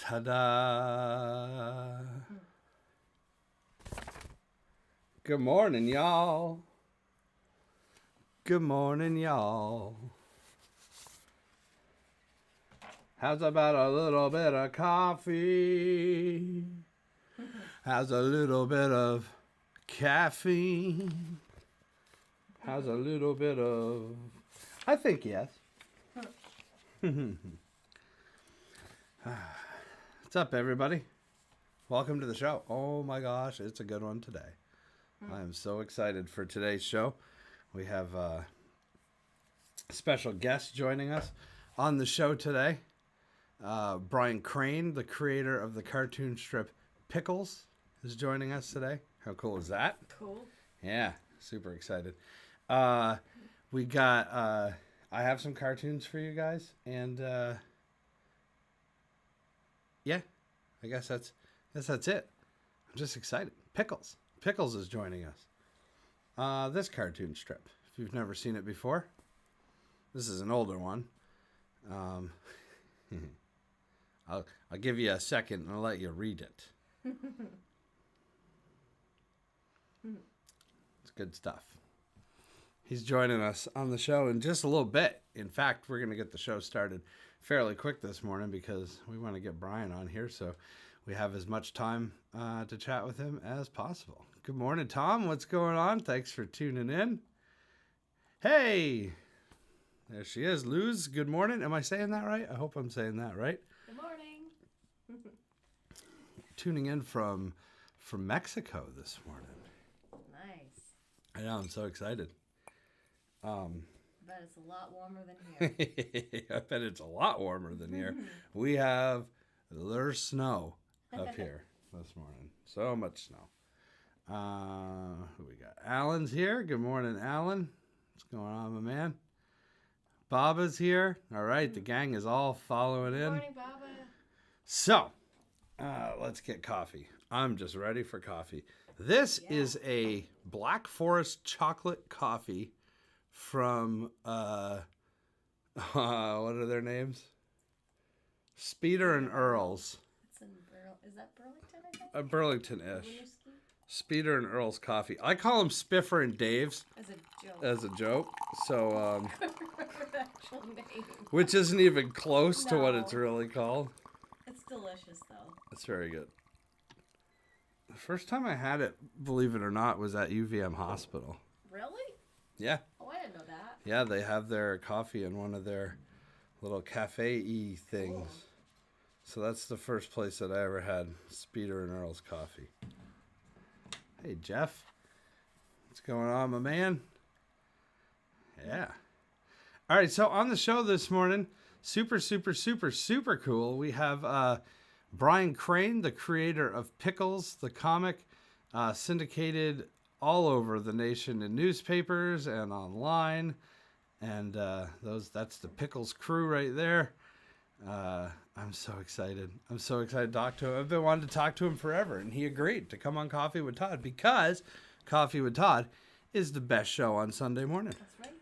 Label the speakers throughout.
Speaker 1: Ta-da! Good morning, y'all. Good morning, y'all. How's about a little bit of coffee? How's a little bit of caffeine? How's a little bit of... I think yes. What's up, everybody? Welcome to the show. Oh my gosh, it's a good one today. I am so excited for today's show. We have a special guest joining us on the show today. Brian Crane, the creator of the cartoon strip Pickles, is joining us today. How cool is that?
Speaker 2: Cool.
Speaker 1: Yeah, super excited. We got, I have some cartoons for you guys, and yeah, I guess that's it. I'm just excited. Pickles is joining us. This cartoon strip, if you've never seen it before, this is an older one. I'll give you a second and I'll let you read it. It's good stuff. He's joining us on the show in just a little bit. In fact, we're going to get the show started fairly quick this morning because we want to get Brian on here so we have as much time to chat with him as possible. Good morning, Tom. What's going on? Thanks for tuning in. Hey, there she is. Luz, good morning. Am I saying that right? I hope I'm saying that right.
Speaker 2: Good morning.
Speaker 1: Tuning in from Mexico this morning.
Speaker 2: Nice.
Speaker 1: I know, I'm so excited.
Speaker 2: Bet it's a lot warmer than here.
Speaker 1: I bet it's a lot warmer than here. We have there's snow up here this morning. So much snow. Who we got? Alan's here. Good morning, Alan. What's going on, my man? Baba's here. All right, the gang is all following in.
Speaker 2: Good morning, Baba.
Speaker 1: So, let's get coffee. I'm just ready for coffee. This is a Black Forest chocolate coffee from, what are their names? Speeder and Earls.
Speaker 2: It's in is that Burlington, I think?
Speaker 1: Burlington-ish.
Speaker 2: Winooski?
Speaker 1: Speeder and Earls coffee. I call them Spiffer and Dave's.
Speaker 2: As a joke.
Speaker 1: So,
Speaker 2: Actual name.
Speaker 1: which isn't even close to what it's really called.
Speaker 2: It's delicious, though.
Speaker 1: It's very good. The first time I had it, believe it or not, was at UVM Hospital.
Speaker 2: Really?
Speaker 1: Yeah.
Speaker 2: Oh, I didn't know that.
Speaker 1: Yeah, they have their coffee in one of their little cafe-y things.
Speaker 2: Cool.
Speaker 1: So that's the first place that I ever had Speeder and Earl's coffee. Hey, Jeff. What's going on, my man? Yeah. All right, so on the show this morning, super cool. We have Brian Crane, the creator of Pickles, the comic, syndicated all over the nation in newspapers and online. And that's the Pickles crew right there. I'm so excited. I'm so excited to talk to him. I've been wanting to talk to him forever, and he agreed to come on Coffee with Todd because Coffee with Todd is the best show on Sunday morning.
Speaker 2: That's right.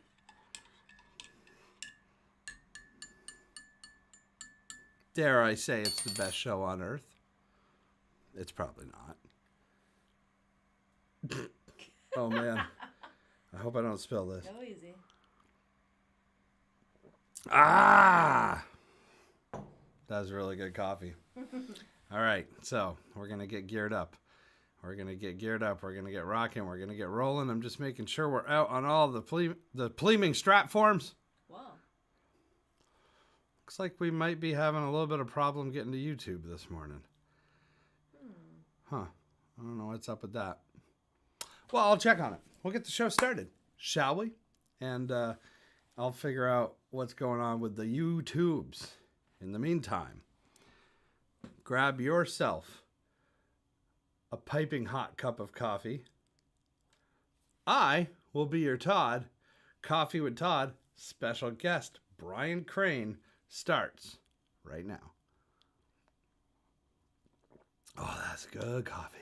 Speaker 1: Dare I say it's the best show on earth? It's probably not. Oh, man. I hope I don't spill this.
Speaker 2: Go easy.
Speaker 1: Ah! That was really good coffee. All right, so we're going to get geared up. We're going to get rocking. We're going to get rolling. I'm just making sure we're out on all the pleaming strap forms.
Speaker 2: Wow.
Speaker 1: Looks like we might be having a little bit of problem getting to YouTube this morning. Huh. I don't know what's up with that. Well, I'll check on it. We'll get the show started, shall we? And I'll figure out what's going on with the YouTubes. In the meantime, grab yourself a piping hot cup of coffee. I will be your Todd. Coffee with Todd, special guest Brian Crane starts right now. Oh, that's good coffee.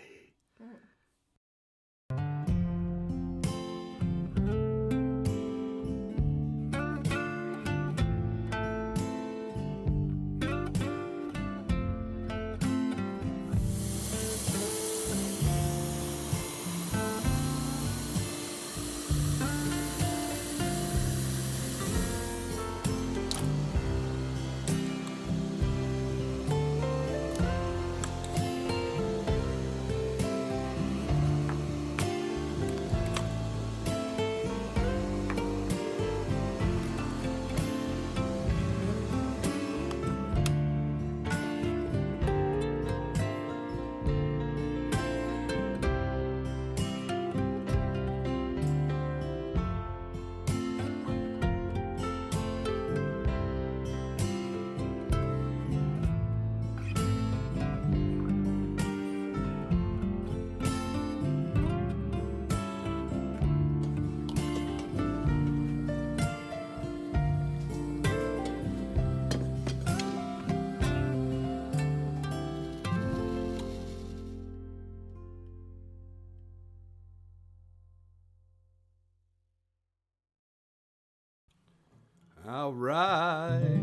Speaker 1: All right.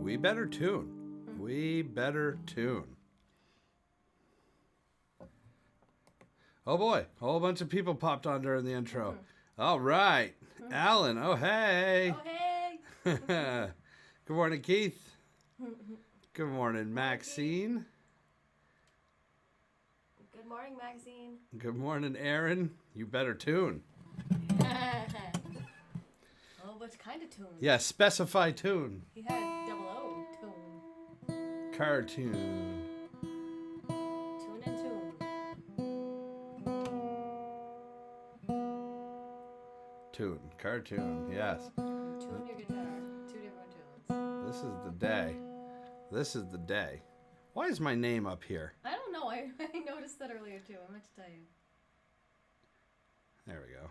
Speaker 1: We better tune. We better tune. Oh boy, a whole bunch of people popped on during the intro. All right. Alan, oh hey.
Speaker 2: Oh, hey.
Speaker 1: Good morning, Keith. Good morning, Maxine.
Speaker 2: Good morning, Maxine.
Speaker 1: Good morning, Aaron. You better tune.
Speaker 2: Oh, which kind of tune?
Speaker 1: Yeah, specify tune.
Speaker 2: He had double O tune.
Speaker 1: Cartoon.
Speaker 2: Tune and tune.
Speaker 1: Tune. Cartoon. Yes.
Speaker 2: Tune your guitar. 2 different tunes.
Speaker 1: This is the day. This is the day. Why is my name up here?
Speaker 2: I don't know. I noticed that earlier too. I meant to tell you.
Speaker 1: There we go.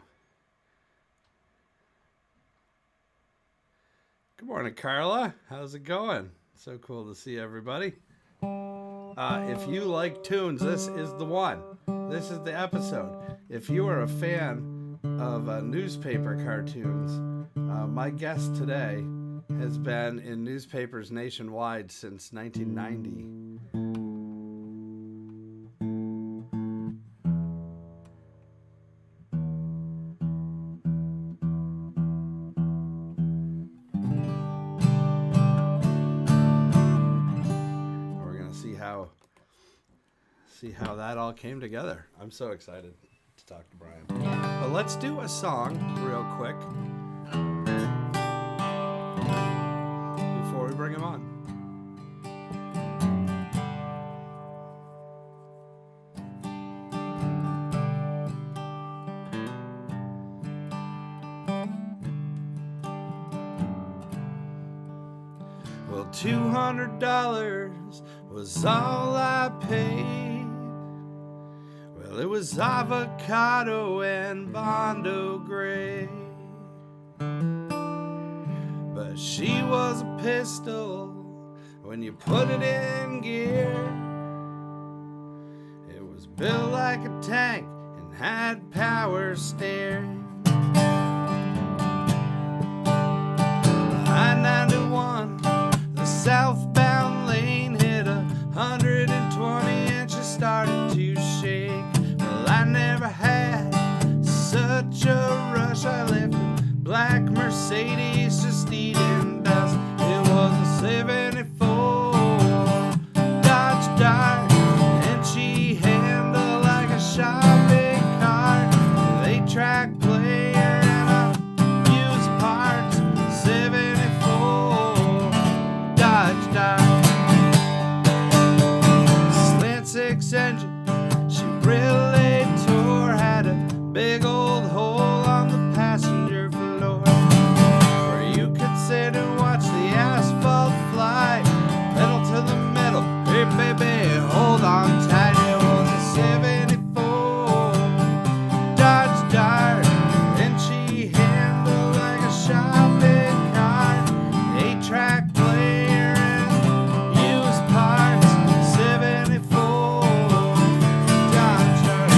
Speaker 1: Good morning, Carla. How's it going? So cool to see everybody. If you like tunes, this is the one. This is the episode. If you are a fan of newspaper cartoons, my guest today has been in newspapers nationwide since 1990. See how that all came together. I'm so excited to talk to Brian. But let's do a song real quick before we bring him on. Well, $200 was all I paid. Well, it was avocado and Bondo Gray. But she was a pistol when you put it in gear. It was built like a tank and had power steering. I-91, the southbound lane hit 120 and she started to shake. Well, I never had such a rush. I left a black Mercedes just eating dust. It was a 74 Dodge Dart, and she handled like a shopping cart. They track player and I used parts. 74 Dodge Dart, slant 6 engine. She really tore, had a big old hole on the passenger floor where you could sit and watch the asphalt fly. Pedal to the metal, hey baby, hold on tight. It was a 74 Dodge Dart, and she handled like a shopping cart. 8-track player and used parts. 74 Dodge Dart.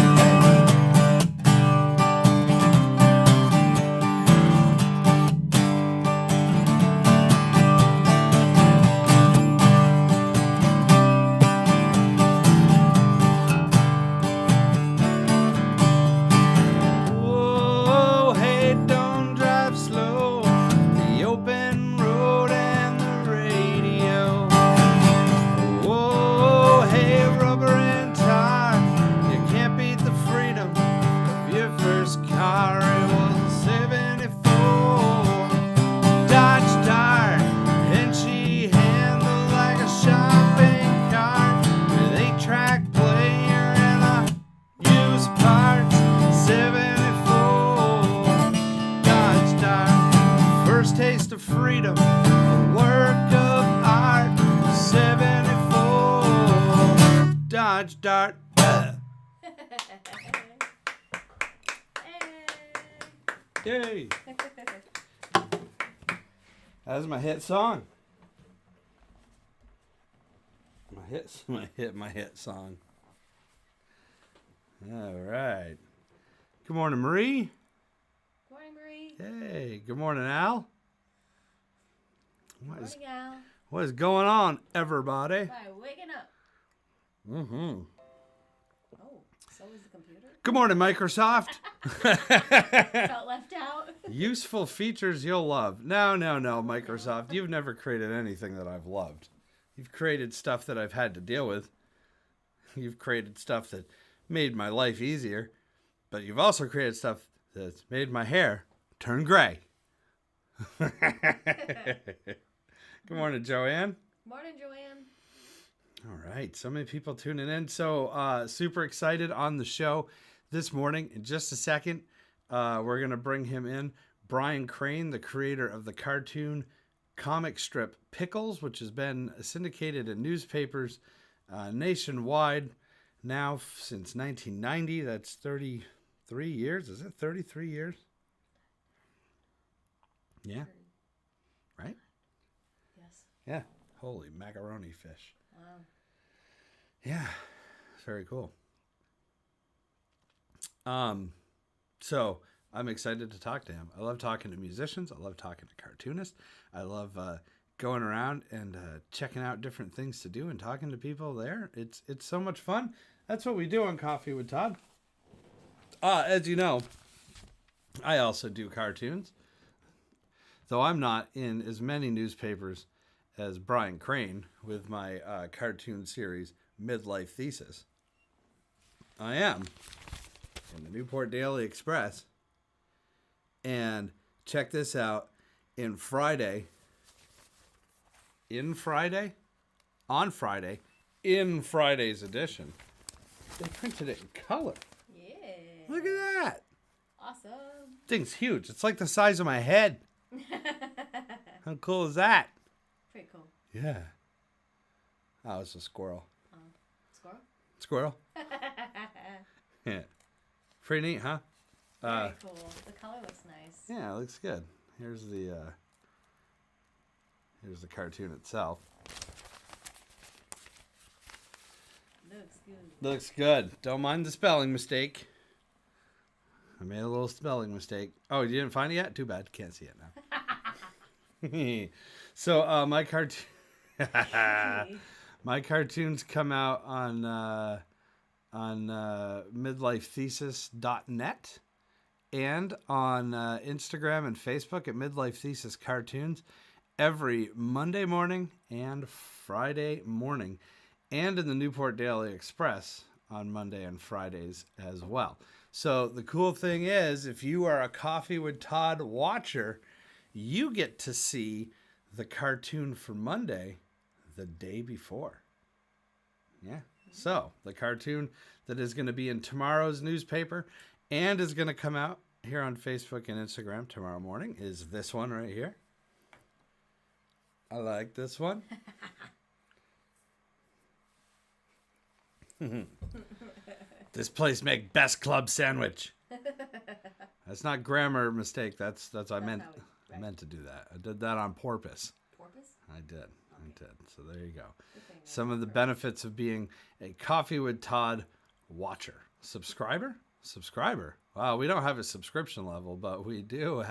Speaker 1: Whoa, hey, don't drive slow. The open road and the radio. Whoa, hey, rubber and tar. You can't beat the freedom of your first car. It was a 74 Dodge Dart, and she handled like a shopping cart with 8-track player and a used parts. 74 Dodge Dart, first taste of freedom, a work of art. 74 Dodge Dart. Yay! That's my hit song. My hit song. All right. Good morning, Marie.
Speaker 2: Morning, Marie.
Speaker 1: Hey, good morning, Al.
Speaker 2: Good morning, Al.
Speaker 1: What is going on, everybody?
Speaker 2: By waking up.
Speaker 1: Mm-hmm.
Speaker 2: Oh, so is the computer?
Speaker 1: Good morning, Microsoft.
Speaker 2: Felt left out.
Speaker 1: Useful features you'll love. No, Microsoft. You've never created anything that I've loved. You've created stuff that I've had to deal with. You've created stuff that made my life easier. But you've also created stuff that's made my hair turn gray. Good morning, Joanne.
Speaker 2: Morning, Joanne.
Speaker 1: All right. So many people tuning in. So super excited on the show this morning. In just a second, we're going to bring him in. Brian Crane, the creator of the cartoon comic strip Pickles, which has been syndicated in newspapers nationwide now since 1990. That's 33 years. Is it 33 years? Yeah. Right?
Speaker 2: Yes.
Speaker 1: Yeah. Holy macaroni fish.
Speaker 2: Wow.
Speaker 1: Yeah. Very cool. So I'm excited to talk to him. I love talking to musicians. I love talking to cartoonists. I love going around and checking out different things to do and talking to people there. It's so much fun. That's what we do on Coffee with Todd. As you know, I also do cartoons. Though I'm not in as many newspapers as Brian Crane with my cartoon series Midlife Thesis. I am in the Newport Daily Express. And check this out. On Friday, in Friday's edition, they printed it in color.
Speaker 2: Yeah.
Speaker 1: Look at that.
Speaker 2: Awesome.
Speaker 1: Thing's huge. It's like the size of my head. How cool is that?
Speaker 2: Pretty cool.
Speaker 1: Yeah. Oh, it's a squirrel.
Speaker 2: Squirrel?
Speaker 1: Squirrel? Yeah. Pretty neat, huh?
Speaker 2: Very cool. The color looks nice.
Speaker 1: Yeah, it looks good. Here's the cartoon itself.
Speaker 2: Looks good.
Speaker 1: Looks good. Don't mind the spelling mistake. I made a little spelling mistake. Oh, you didn't find it yet? Too bad. Can't see it now. So my cartoon, my cartoons come out on midlifethesis.net and on Instagram and Facebook at Midlife Thesis Cartoons every Monday morning and Friday morning, and in the Newport Daily Express on Monday and Fridays as well. So the cool thing is, if you are a Coffee with Todd watcher, you get to see the cartoon for Monday the day before. Yeah. So the cartoon that is going to be in tomorrow's newspaper and is going to come out here on Facebook and Instagram tomorrow morning is this one right here. I like this one. This place make best club sandwich. That's not grammar mistake. That's I meant to do that. I did that on purpose.
Speaker 2: Porpoise?
Speaker 1: I did. So there you go. Some of the benefits of being a Coffee with Todd watcher. Subscriber. Wow, we don't have a subscription level, but we do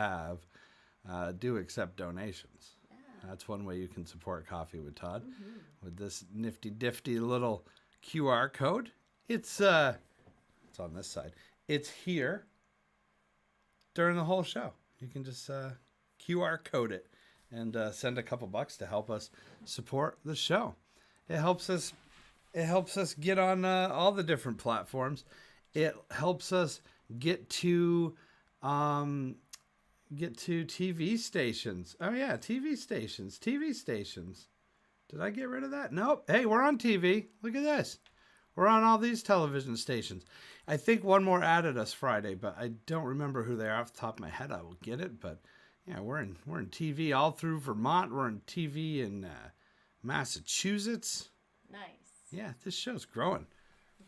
Speaker 1: accept donations. Yeah. That's one way you can support Coffee with Todd. Mm-hmm. With this nifty little QR code. It's on this side. It's here during the whole show. You can just QR code it and send a couple bucks to help us support the show. It helps us get on all the different platforms. It helps us get to TV stations. Oh yeah, TV stations. Did I get rid of that? Nope. Hey, we're on TV. Look at this. We're on all these television stations. I think one more added us Friday, but I don't remember who they are off the top of my head. I will get it, but yeah, we're in TV all through Vermont. We're in TV in Massachusetts.
Speaker 2: Nice.
Speaker 1: Yeah, this show's growing.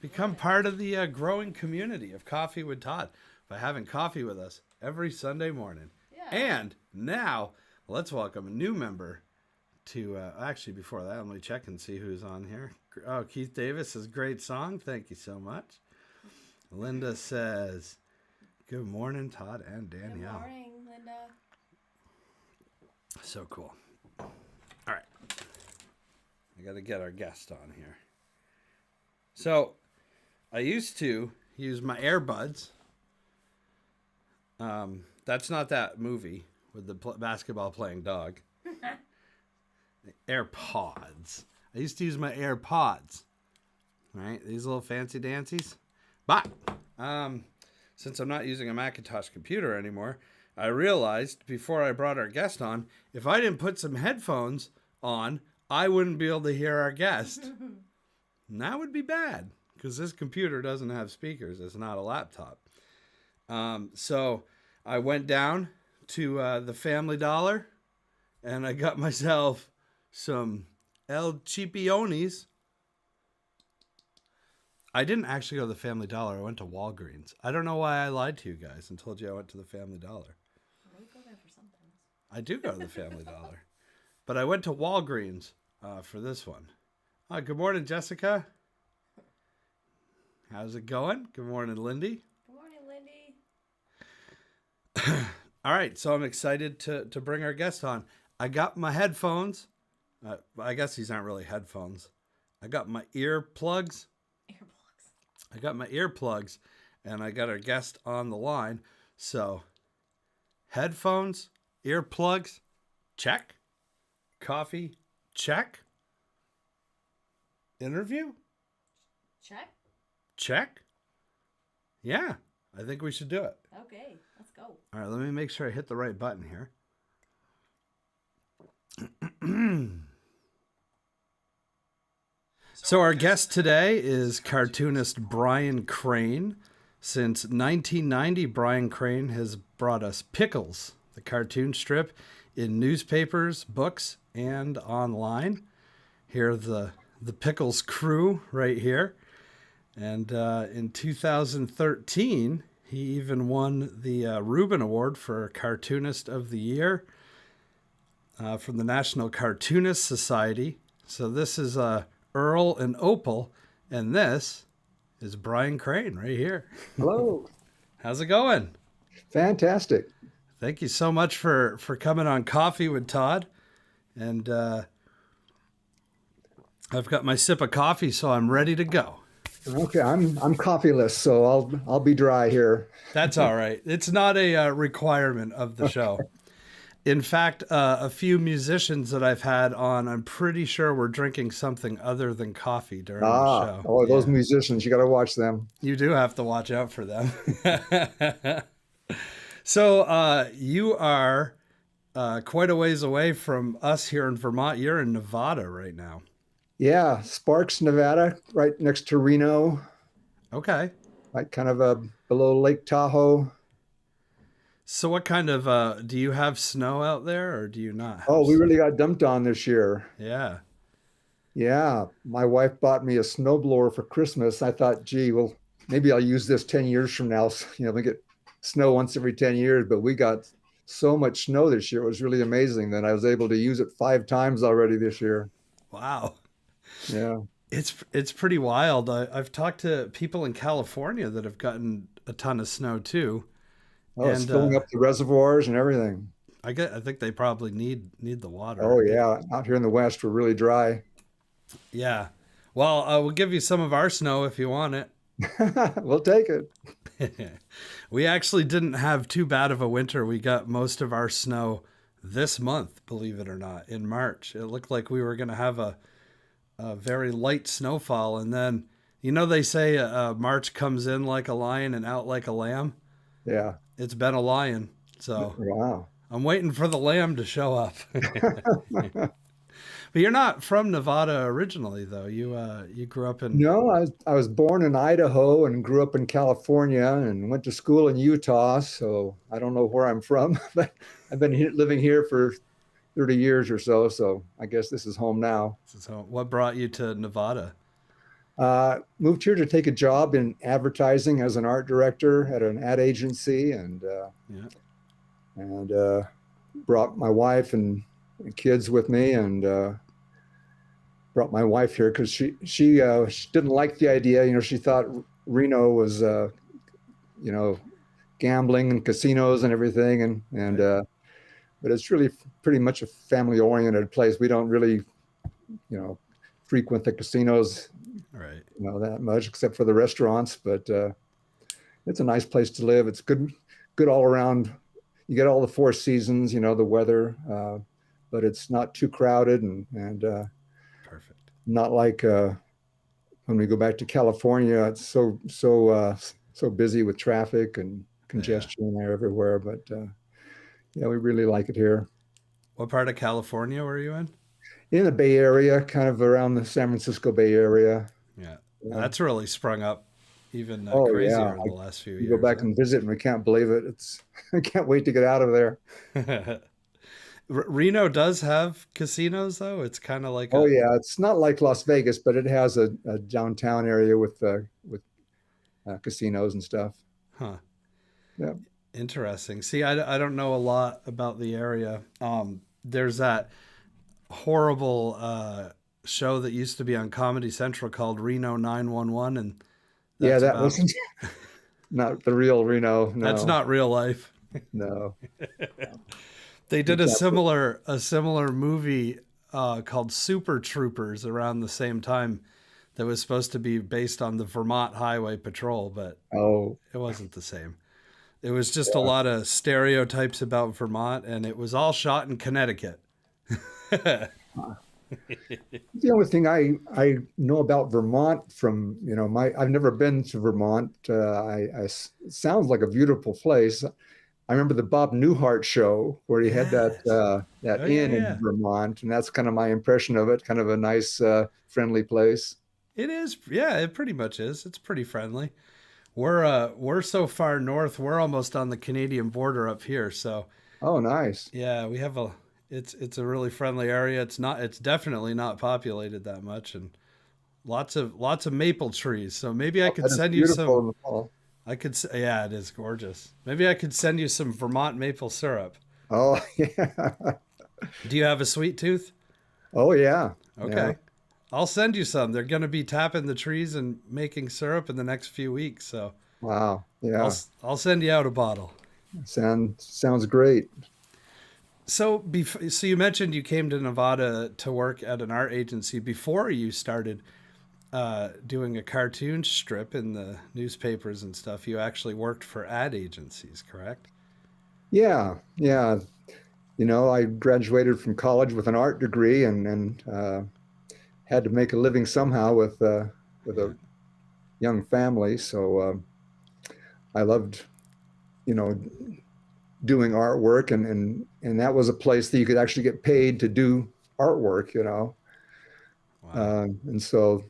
Speaker 1: Become part of the growing community of Coffee with Todd by having coffee with us every Sunday morning. Yeah. And now let's welcome a new member to actually before that, let me check and see who's on here. Oh, Keith Davis says great song. Thank you so much. Linda says good morning, Todd and Danielle.
Speaker 2: Good morning, Linda.
Speaker 1: So cool. All right. I got to get our guest on here. So, I used to use my earbuds. That's not that movie with the basketball playing dog. AirPods. I used to use my AirPods. Right? These little fancy dancies. But, since I'm not using a Macintosh computer anymore, I realized before I brought our guest on, if I didn't put some headphones on, I wouldn't be able to hear our guest. And that would be bad because this computer doesn't have speakers. It's not a laptop. So I went down to the Family Dollar and I got myself some El Chipiones. I didn't actually go to the Family Dollar. I went to Walgreens. I don't know why I lied to you guys and told you I went to the Family Dollar.
Speaker 2: Well, you go there for something.
Speaker 1: I do go to the Family Dollar. But I went to Walgreens for this one. Good morning, Jessica. How's it going? Good morning, Lindy.
Speaker 2: Good morning, Lindy.
Speaker 1: All right, so I'm excited to bring our guest on. I got my headphones. I guess these aren't really headphones. I got my earplugs. I got my earplugs, and I got our guest on the line. So, headphones, earplugs, check. Coffee, check. Interview,
Speaker 2: Check.
Speaker 1: check. Yeah, I think we should do it.
Speaker 2: Okay, let's go.
Speaker 1: All right, let me make sure I hit the right button here. So our guest today is cartoonist Brian Crane. Since 1990, Brian Crane has brought us Pickles, the cartoon strip, in newspapers, books, and online. Here are the Pickles crew right here. And in 2013, he even won the Reuben Award for Cartoonist of the Year from the National Cartoonist Society. So this is Earl and Opal, and this is Brian Crane right here.
Speaker 3: Hello.
Speaker 1: How's it going?
Speaker 3: Fantastic.
Speaker 1: Thank you so much for coming on Coffee with Todd. And I've got my sip of coffee, so I'm ready to go.
Speaker 3: Okay, I'm coffeeless, so I'll be dry here.
Speaker 1: That's all right. It's not a requirement of the show. In fact, a few musicians that I've had on, I'm pretty sure we're drinking something other than coffee during the show.
Speaker 3: Oh, those musicians, you got to watch them.
Speaker 1: You do have to watch out for them. So you are quite a ways away from us here in Vermont. You're in Nevada right now.
Speaker 3: Yeah, Sparks, Nevada, right next to Reno,
Speaker 1: Okay.
Speaker 3: like kind of below Lake Tahoe.
Speaker 1: So what kind of, do you have snow out there or do you not have
Speaker 3: Oh, we
Speaker 1: snow?
Speaker 3: really got dumped on this year.
Speaker 1: Yeah.
Speaker 3: Yeah, my wife bought me a snowblower for Christmas. I thought, gee, well, maybe I'll use this 10 years from now. We get snow once every 10 years, but we got so much snow this year. It was really amazing that I was able to use it 5 times already this year.
Speaker 1: Wow.
Speaker 3: Yeah.
Speaker 1: It's pretty wild. I've talked to people in California that have gotten a ton of snow too.
Speaker 3: Oh, it's
Speaker 1: And
Speaker 3: filling up the reservoirs and everything.
Speaker 1: I think they probably need the water.
Speaker 3: Oh, yeah. Out here in the West, we're really dry.
Speaker 1: Yeah. Well, we'll give you some of our snow if you want it.
Speaker 3: We'll take it.
Speaker 1: We actually didn't have too bad of a winter. We got most of our snow this month, believe it or not, in March. It looked like we were going to have a very light snowfall. And then, they say March comes in like a lion and out like a lamb.
Speaker 3: Yeah.
Speaker 1: It's been a lion. So
Speaker 3: Wow.
Speaker 1: I'm waiting for the lamb to show up. But you're not from Nevada originally, though. You grew up in...
Speaker 3: No, I was born in Idaho and grew up in California and went to school in Utah. So I don't know where I'm from, but I've been living here for 30 years or so. So I guess this is home now.
Speaker 1: So what brought you to Nevada?
Speaker 3: Moved here to take a job in advertising as an art director at an ad agency, and brought my wife and kids with me, and brought my wife here because she didn't like the idea. She thought Reno was gambling and casinos and everything, and but it's really pretty much a family oriented place. We don't really, frequent the casinos,
Speaker 1: Right.
Speaker 3: that much except for the restaurants, but it's a nice place to live. It's good all around. You get all the four seasons, the weather, but it's not too crowded and
Speaker 1: Perfect.
Speaker 3: not like when we go back to California. It's so busy with traffic and
Speaker 1: Yeah.
Speaker 3: congestion there everywhere. But yeah, we really like it here
Speaker 1: What part of California were you in?
Speaker 3: in the Bay Area, kind of around the San Francisco Bay Area.
Speaker 1: Yeah.
Speaker 3: Yeah.
Speaker 1: That's really sprung up even
Speaker 3: Oh yeah,
Speaker 1: crazier in the last few
Speaker 3: you go
Speaker 1: years,
Speaker 3: back
Speaker 1: huh?
Speaker 3: and visit, and we can't believe it. I can't wait to get out of there.
Speaker 1: Reno does have casinos, though. It's kind of like
Speaker 3: Oh
Speaker 1: a,
Speaker 3: yeah, it's not like Las Vegas, but it has a downtown area with casinos and stuff.
Speaker 1: huh,
Speaker 3: Yeah,
Speaker 1: interesting. See, I don't know a lot about the area. There's that horrible show that used to be on Comedy Central called Reno 911, and
Speaker 3: yeah,
Speaker 1: that's
Speaker 3: that
Speaker 1: about
Speaker 3: wasn't not the real Reno.
Speaker 1: that's
Speaker 3: No,
Speaker 1: not real life.
Speaker 3: no,
Speaker 1: They
Speaker 3: you
Speaker 1: did
Speaker 3: can't.
Speaker 1: a similar movie called Super Troopers around the same time that was supposed to be based on the Vermont Highway Patrol, but
Speaker 3: Oh,
Speaker 1: it wasn't the same. It was just a lot of stereotypes about Vermont, and it was all shot in Connecticut.
Speaker 3: the only thing I know about Vermont from my I've never been to Vermont. It sounds like a beautiful place. I remember the Bob Newhart show where he had
Speaker 1: Yes.
Speaker 3: that
Speaker 1: Oh yeah,
Speaker 3: inn in
Speaker 1: yeah.
Speaker 3: Vermont, and that's kind of my impression of it. Kind of a nice, friendly place.
Speaker 1: It is. Yeah, it pretty much is. It's pretty friendly. We're so far north. We're almost on the Canadian border up here. So
Speaker 3: Oh, nice.
Speaker 1: yeah, we have a. It's a really friendly area. It's not. It's definitely not populated that much, and lots of maple trees. So maybe I
Speaker 3: Oh,
Speaker 1: could
Speaker 3: that is
Speaker 1: send you
Speaker 3: beautiful
Speaker 1: some.
Speaker 3: in the fall.
Speaker 1: Yeah, it is gorgeous. Maybe I could send you some Vermont maple syrup.
Speaker 3: Oh, yeah.
Speaker 1: Do you have a sweet tooth?
Speaker 3: Oh, yeah. Yeah.
Speaker 1: Okay. I'll send you some. They're going to be tapping the trees and making syrup in the next few weeks. So
Speaker 3: Wow.
Speaker 1: I'll
Speaker 3: Yeah.
Speaker 1: I'll send you out a bottle.
Speaker 3: Sounds great.
Speaker 1: So you mentioned you came to Nevada to work at an art agency before you started doing a cartoon strip in the newspapers and stuff. You actually worked for ad agencies, correct?
Speaker 3: Yeah. Yeah. I graduated from college with an art degree and had to make a living somehow with
Speaker 1: Yeah.
Speaker 3: a young family. So I loved, you know, doing artwork, and that was a place that you could actually get paid to do artwork.
Speaker 1: Wow.
Speaker 3: And so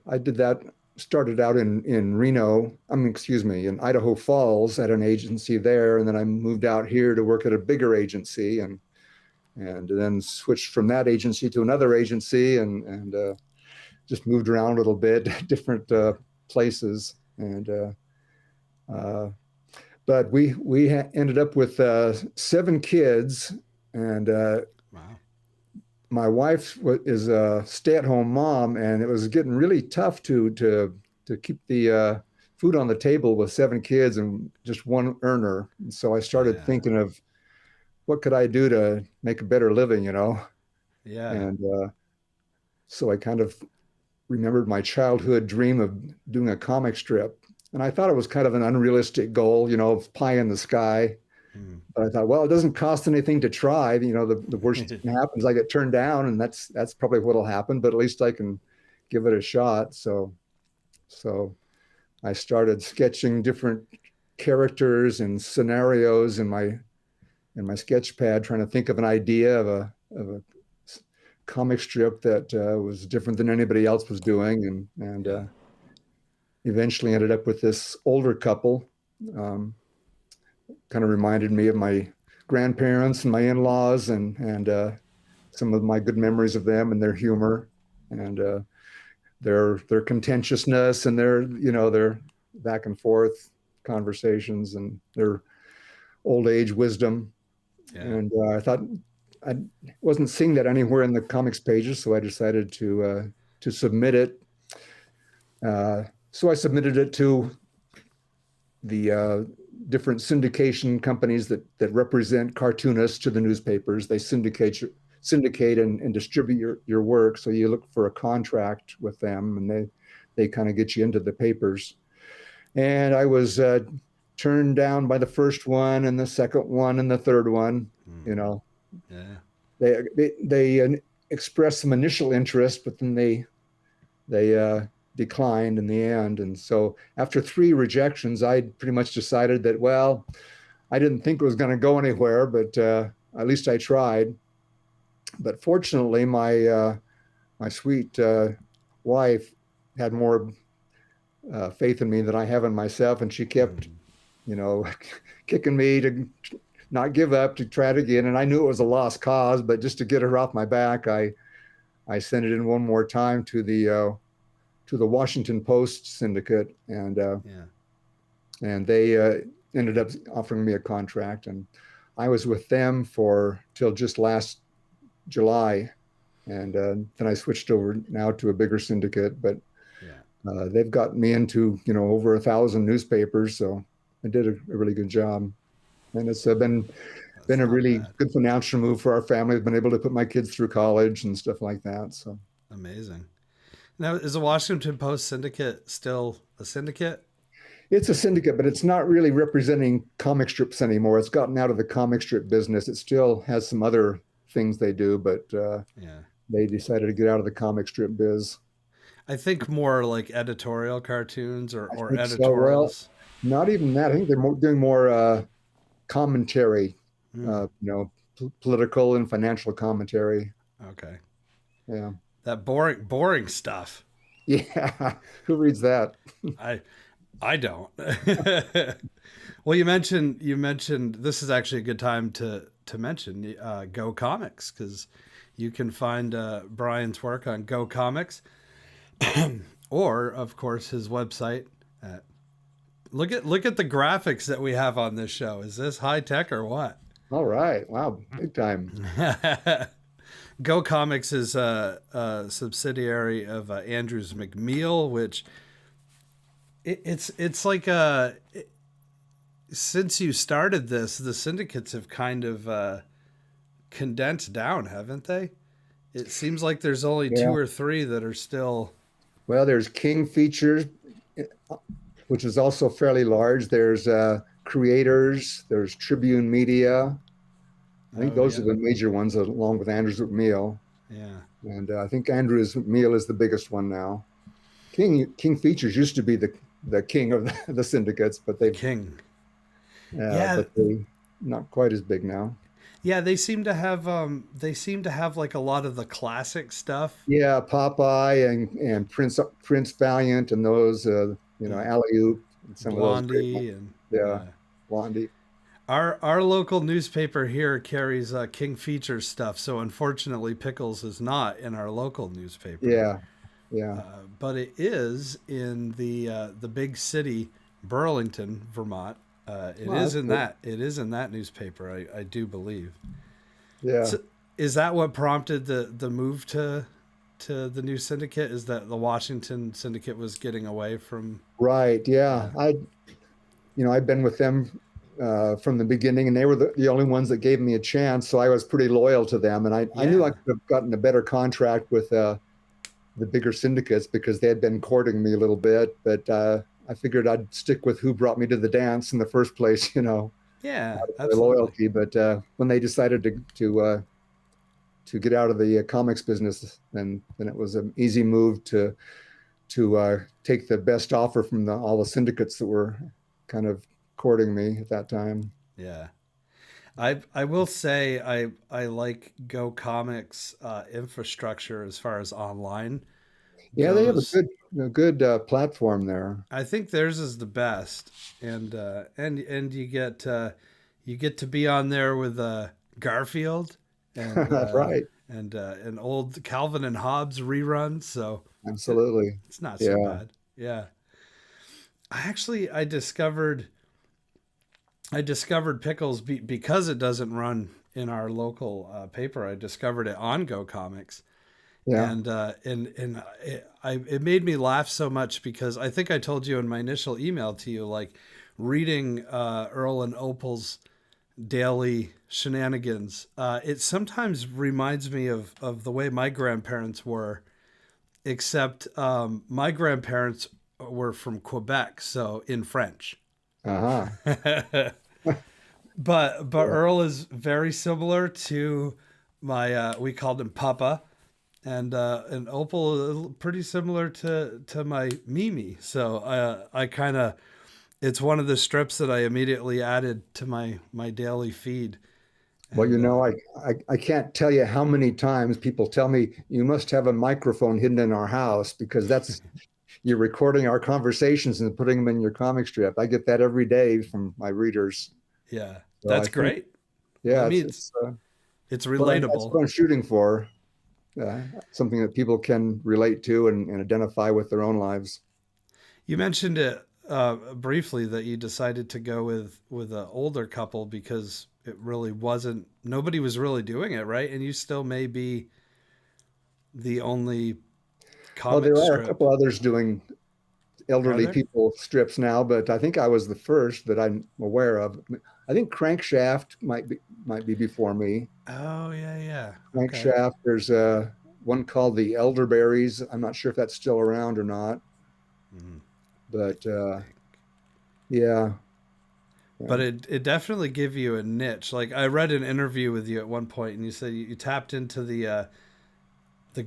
Speaker 3: I did that. Started out in Reno. Excuse me, in Idaho Falls at an agency there, and then I moved out here to work at a bigger agency, and then switched from that agency to another agency, and just moved around a little bit, different places, and uh, but we ended up with 7 kids, and
Speaker 1: Wow.
Speaker 3: my wife is a stay-at-home mom, and it was getting really tough to keep the food on the table with 7 kids and just one earner. And so I started
Speaker 1: Yeah.
Speaker 3: thinking of what could I do to make a better living.
Speaker 1: Yeah.
Speaker 3: And so I kind of remembered my childhood dream of doing a comic strip. And I thought it was kind of an unrealistic goal, of pie in the sky.
Speaker 1: Hmm.
Speaker 3: But I thought, well, it doesn't cost anything to try. The worst that can happen is I get turned down, and that's probably what'll happen. But at least I can give it a shot. So I started sketching different characters and scenarios in my sketch pad, trying to think of an idea of a comic strip that was different than anybody else was doing, and
Speaker 1: Yeah.
Speaker 3: eventually ended up with this older couple. Um, Kind of reminded me of my grandparents and my in-laws, and some of my good memories of them and their humor and their contentiousness and their back and forth conversations and their old age wisdom.
Speaker 1: Yeah.
Speaker 3: And I thought I wasn't seeing that anywhere in the comics pages, so I decided to submit it. So I submitted it to the different syndication companies that represent cartoonists to the newspapers. They syndicate and distribute your work. So you look for a contract with them, and they kind of get you into the papers. And I was turned down by the first one and the second one and the third one. You know,
Speaker 1: Yeah.
Speaker 3: they expressed some initial interest, but then they declined in the end. And so after 3 rejections, I pretty much decided that, well, I didn't think it was going to go anywhere, but at least I tried. But fortunately, my sweet wife had more faith in me than I have in myself, and she kept, you know, kicking me to not give up, to try it again. And I knew it was a lost cause, but just to get her off my back, I sent it in one more time to the Washington Post syndicate, and they ended up offering me a contract, and I was with them till just last July, and then I switched over now to a bigger syndicate. But they've gotten me into over 1,000 newspapers, so I did a really good job, and it's been a really good financial move for our family. I've been able to put my kids through college and stuff like that. So
Speaker 1: amazing. Now, is the Washington Post syndicate still a syndicate?
Speaker 3: It's a syndicate, but it's not really representing comic strips anymore. It's gotten out of the comic strip business. It still has some other things they do, but they decided to get out of the comic strip biz.
Speaker 1: I think more like editorial cartoons or
Speaker 3: So.
Speaker 1: editorials.
Speaker 3: Well, not even that. I think they're doing more commentary, political and financial commentary.
Speaker 1: Okay.
Speaker 3: Yeah.
Speaker 1: That boring stuff.
Speaker 3: Yeah. Who reads that?
Speaker 1: I don't. Well, you mentioned this is actually a good time to mention Go Comics, because you can find Brian's work on Go Comics, or of course his website. Look at the graphics that we have on this show. Is this high tech or what?
Speaker 3: All right. Wow. Big time.
Speaker 1: Go Comics is a subsidiary of Andrews McMeel, which it's like since you started this, the syndicates have kind of condensed down, haven't they? It seems like there's only 2 or 3 that are still.
Speaker 3: Well, there's King Features, which is also fairly large. There's Creators. There's Tribune Media. I think those are the major ones, along with Andrews McMeel.
Speaker 1: Yeah. And
Speaker 3: I think Andrews McMeel is the biggest one now. King Features used to be the king of the syndicates, but they've but they're not quite as big now.
Speaker 1: Yeah, they seem to have like a lot of the classic stuff.
Speaker 3: Yeah, Popeye and Prince Valiant and those Alley-Oop and some
Speaker 1: Blondie
Speaker 3: of those Blondie.
Speaker 1: Our local newspaper here carries King Features stuff, so unfortunately Pickles is not in our local newspaper.
Speaker 3: Yeah.
Speaker 1: But it is in the big city, Burlington, Vermont. It is in that newspaper, I do believe.
Speaker 3: Yeah.
Speaker 1: So is that what prompted the move to the new syndicate? Is that the Washington syndicate was getting away from?
Speaker 3: Right. Yeah. I've been with them from the beginning, and they were the only ones that gave me a chance. So I was pretty loyal to them, and I knew I could have gotten a better contract with the bigger syndicates because they had been courting me a little bit, but I figured I'd stick with who brought me to the dance in the first place,
Speaker 1: Yeah,
Speaker 3: loyalty. But when they decided to get out of the comics business, then it was an easy move to take the best offer from all the syndicates that were kind of courting me at that time.
Speaker 1: Yeah. I will say I like Go Comics infrastructure as far as online.
Speaker 3: Yeah, they have a good platform there.
Speaker 1: I think theirs is the best, and you get to be on there with Garfield, and
Speaker 3: that's right,
Speaker 1: and an old Calvin and Hobbes rerun. So
Speaker 3: absolutely,
Speaker 1: it's not so bad. Yeah, I discovered Pickles because it doesn't run in our local paper. I discovered it on Go Comics.
Speaker 3: Yeah.
Speaker 1: And it made me laugh so much because I think I told you in my initial email to you, like reading Earl and Opal's daily shenanigans, it sometimes reminds me of the way my grandparents were, except my grandparents were from Quebec, so in French.
Speaker 3: Uh-huh.
Speaker 1: But Earl is very similar to my we called him Papa, and Opal is pretty similar to my Mimi. So I kind of, it's one of the strips that I immediately added to my daily feed.
Speaker 3: Well,
Speaker 1: And
Speaker 3: I can't tell you how many times people tell me you must have a microphone hidden in our house because that's you're recording our conversations and putting them in your comic strip. I get that every day from my readers.
Speaker 1: yeah,
Speaker 3: So I
Speaker 1: that's
Speaker 3: think,
Speaker 1: great. Well,
Speaker 3: yeah,
Speaker 1: I mean,
Speaker 3: it's
Speaker 1: it's
Speaker 3: that's
Speaker 1: relatable.
Speaker 3: what I'm shooting for. Something that people can relate to and identify with their own lives.
Speaker 1: You mentioned it briefly that you decided to go with an older couple because it really wasn't, nobody was really doing it, right? And you still may be the only
Speaker 3: Well,
Speaker 1: comic
Speaker 3: there are a
Speaker 1: strip.
Speaker 3: couple others doing
Speaker 1: Are
Speaker 3: elderly
Speaker 1: there?
Speaker 3: people strips now, but I think I was the first that I'm aware of. I think Crankshaft might be before me.
Speaker 1: Oh yeah, yeah. Okay.
Speaker 3: Crankshaft. There's one called the Elderberries. I'm not sure if that's still around or not,
Speaker 1: Mhm. I
Speaker 3: but
Speaker 1: think.
Speaker 3: yeah, yeah.
Speaker 1: But it definitely give you a niche. Like I read an interview with you at one point, and you said you tapped into the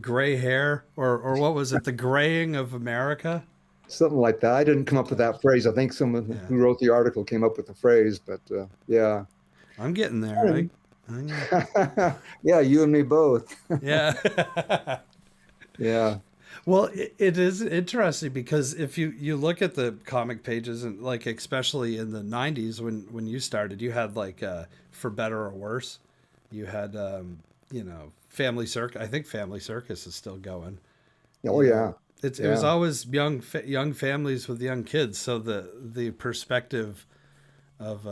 Speaker 1: gray hair, or what was it, the graying of America?
Speaker 3: Something like that. I didn't come up with
Speaker 1: Sometimes.
Speaker 3: that phrase. I think someone
Speaker 1: Yeah,
Speaker 3: who wrote the article came up with the phrase, but yeah.
Speaker 1: I'm getting there. I'm gonna,
Speaker 3: Yeah, you and me both.
Speaker 1: yeah.
Speaker 3: Yeah.
Speaker 1: Well, it is interesting because if you look at the comic pages and like especially in the '90s when you started, you had like for better or worse, you had Family Circus. I think Family Circus is still going.
Speaker 3: Oh
Speaker 1: You know,
Speaker 3: yeah.
Speaker 1: it was
Speaker 3: Yeah.
Speaker 1: always young families with young kids, so the perspective of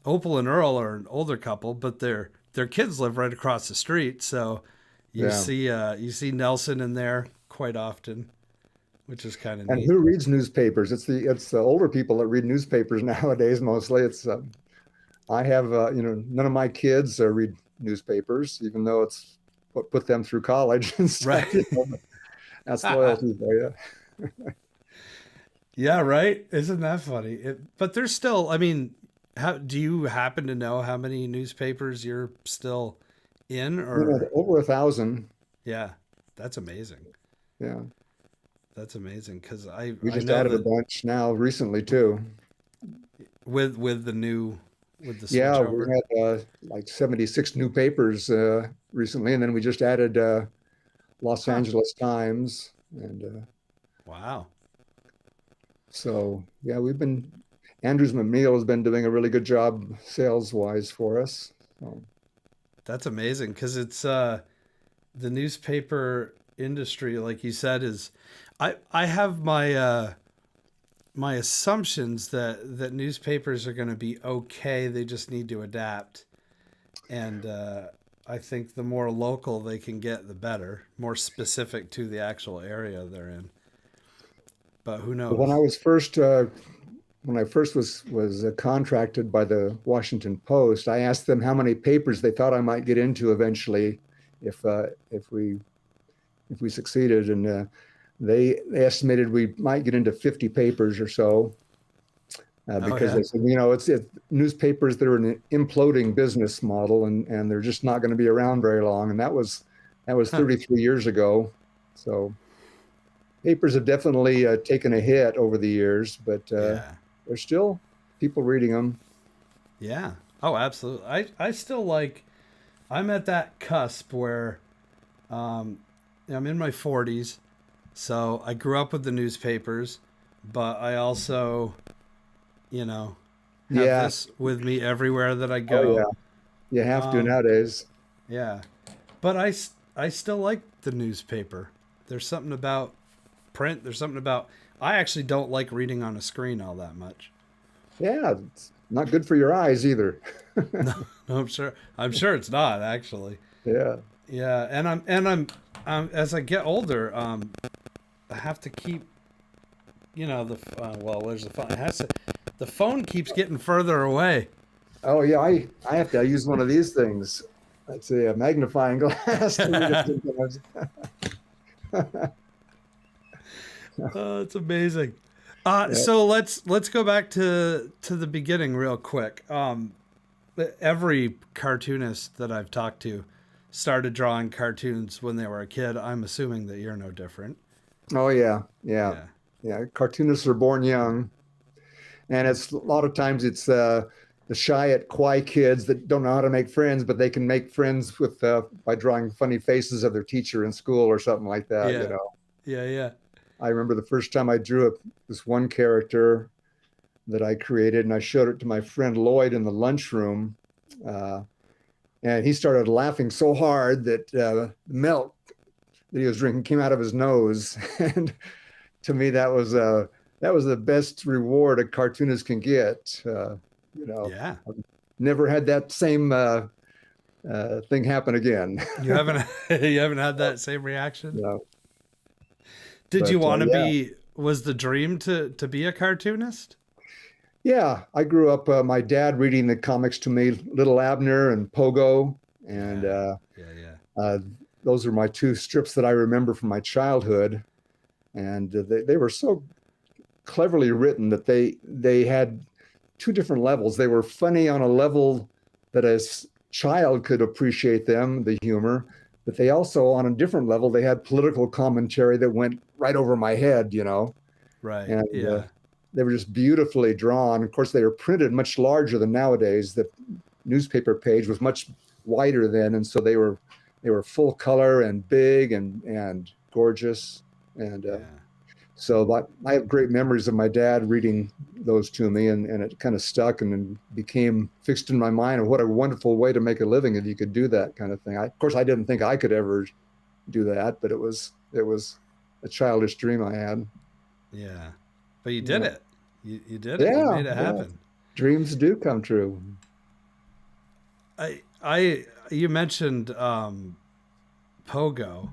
Speaker 1: Opal and Earl are an older couple, but their kids live right across the street, so
Speaker 3: Yeah.
Speaker 1: you see Nelson in there quite often, which is kind of
Speaker 3: And
Speaker 1: neat.
Speaker 3: who reads newspapers? It's the older people that read newspapers nowadays mostly. It's I have none of my kids read newspapers, even though it's what put them through college and
Speaker 1: Right.
Speaker 3: stuff. But that's loyalty for you.
Speaker 1: Yeah, right. Isn't that funny? But there's still, I mean, how do you happen to know how many newspapers you're still in or
Speaker 3: Over 1,000.
Speaker 1: yeah, that's amazing.
Speaker 3: Yeah.
Speaker 1: That's amazing because
Speaker 3: We
Speaker 1: I
Speaker 3: just
Speaker 1: know
Speaker 3: added a
Speaker 1: that
Speaker 3: bunch now recently too.
Speaker 1: with the new with the
Speaker 3: Yeah, we
Speaker 1: switchover.
Speaker 3: had like 76 new papers recently, and then we just added Los
Speaker 1: Huh.
Speaker 3: Angeles Times, and
Speaker 1: Wow.
Speaker 3: so yeah, Andrews McNeil has been doing a really good job sales wise for us. So,
Speaker 1: That's amazing because it's the newspaper industry, like you said, is I have my assumptions that newspapers are going to be okay. They just need to adapt, and I think the more local they can get, the better. More specific to the actual area they're in. But who
Speaker 3: when I
Speaker 1: knows?
Speaker 3: was first when I first was contracted by the Washington Post, I asked them how many papers they thought I might get into eventually, if uh, if we if we succeeded, and they estimated we might get into 50 papers or so.
Speaker 1: Oh
Speaker 3: Because
Speaker 1: yeah.
Speaker 3: they said, it's newspapers that are an imploding business model, and they're just not going to be around very long. And that was
Speaker 1: Huh.
Speaker 3: 33 years ago. So papers have definitely taken a hit over the years, but
Speaker 1: Yeah.
Speaker 3: there's still people reading them.
Speaker 1: Yeah. Oh, absolutely. I still like. I'm at that cusp where um, I'm in my 40s, so I grew up with the newspapers, but I also, you know, have
Speaker 3: Yeah.
Speaker 1: this with me everywhere that I
Speaker 3: Oh yeah.
Speaker 1: go.
Speaker 3: You have to
Speaker 1: Um,
Speaker 3: nowadays.
Speaker 1: yeah, but I still like the newspaper. There's something about print. There's something about. I actually don't like reading on a screen all that much.
Speaker 3: Yeah. It's not good for your eyes either.
Speaker 1: No, no, I'm sure it's not actually.
Speaker 3: Yeah.
Speaker 1: Yeah, and I'm as I get older, I have to keep well, where's the phone? The phone keeps getting further away.
Speaker 3: Oh yeah, I have to use one of these things. That's a magnifying glass to read it sometimes.
Speaker 1: Oh, it's amazing.
Speaker 3: Yeah.
Speaker 1: So let's go back to the beginning real quick. Every cartoonist that I've talked to started drawing cartoons when they were a kid. I'm assuming that you're no different.
Speaker 3: Oh yeah, yeah,
Speaker 1: Yeah.
Speaker 3: yeah. Cartoonists are born young, and it's a lot of times it's the shy at quiet kids that don't know how to make friends, but they can make friends with by drawing funny faces of their teacher in school or something like that. You
Speaker 1: Yeah.
Speaker 3: know,
Speaker 1: Yeah. Yeah.
Speaker 3: I remember the first time I drew this one character that I created, and I showed it to my friend Lloyd in the lunchroom, uh, and he started laughing so hard that milk that he was drinking came out of his nose, and to me that was the best reward a cartoonist can get. You know,
Speaker 1: Yeah.
Speaker 3: never had that same thing happen again.
Speaker 1: You haven't you haven't had that same reaction?
Speaker 3: No,
Speaker 1: Did you
Speaker 3: but
Speaker 1: want to
Speaker 3: yeah,
Speaker 1: be was the dream to be a cartoonist?
Speaker 3: yeah. I grew up. My dad reading the comics to me, Little Abner and Pogo, and
Speaker 1: Yeah. Yeah. Yeah.
Speaker 3: uh, those are my two strips that I remember from my childhood. And they were so cleverly written that they had two different levels. They were funny on a level that a child could appreciate them, the humor, but they also, on a different level, they had political commentary that went right over my head, you know,
Speaker 1: Right.
Speaker 3: and
Speaker 1: Yeah.
Speaker 3: they were just beautifully drawn. Of course, they were printed much larger than nowadays. The newspaper page was much wider then, and so they were full color and big and gorgeous. And
Speaker 1: Yeah.
Speaker 3: so I have great memories of my dad reading those to me, and it kind of stuck and then became fixed in my mind of what a wonderful way to make a living if you could do that kind of thing. Of course, I didn't think I could ever do that, but it was a childish dream I had.
Speaker 1: Yeah. But you did
Speaker 3: Yeah,
Speaker 1: it. You did it. You
Speaker 3: yeah,
Speaker 1: made it
Speaker 3: yeah.
Speaker 1: happen.
Speaker 3: Dreams do come true.
Speaker 1: You mentioned Pogo,
Speaker 3: Oh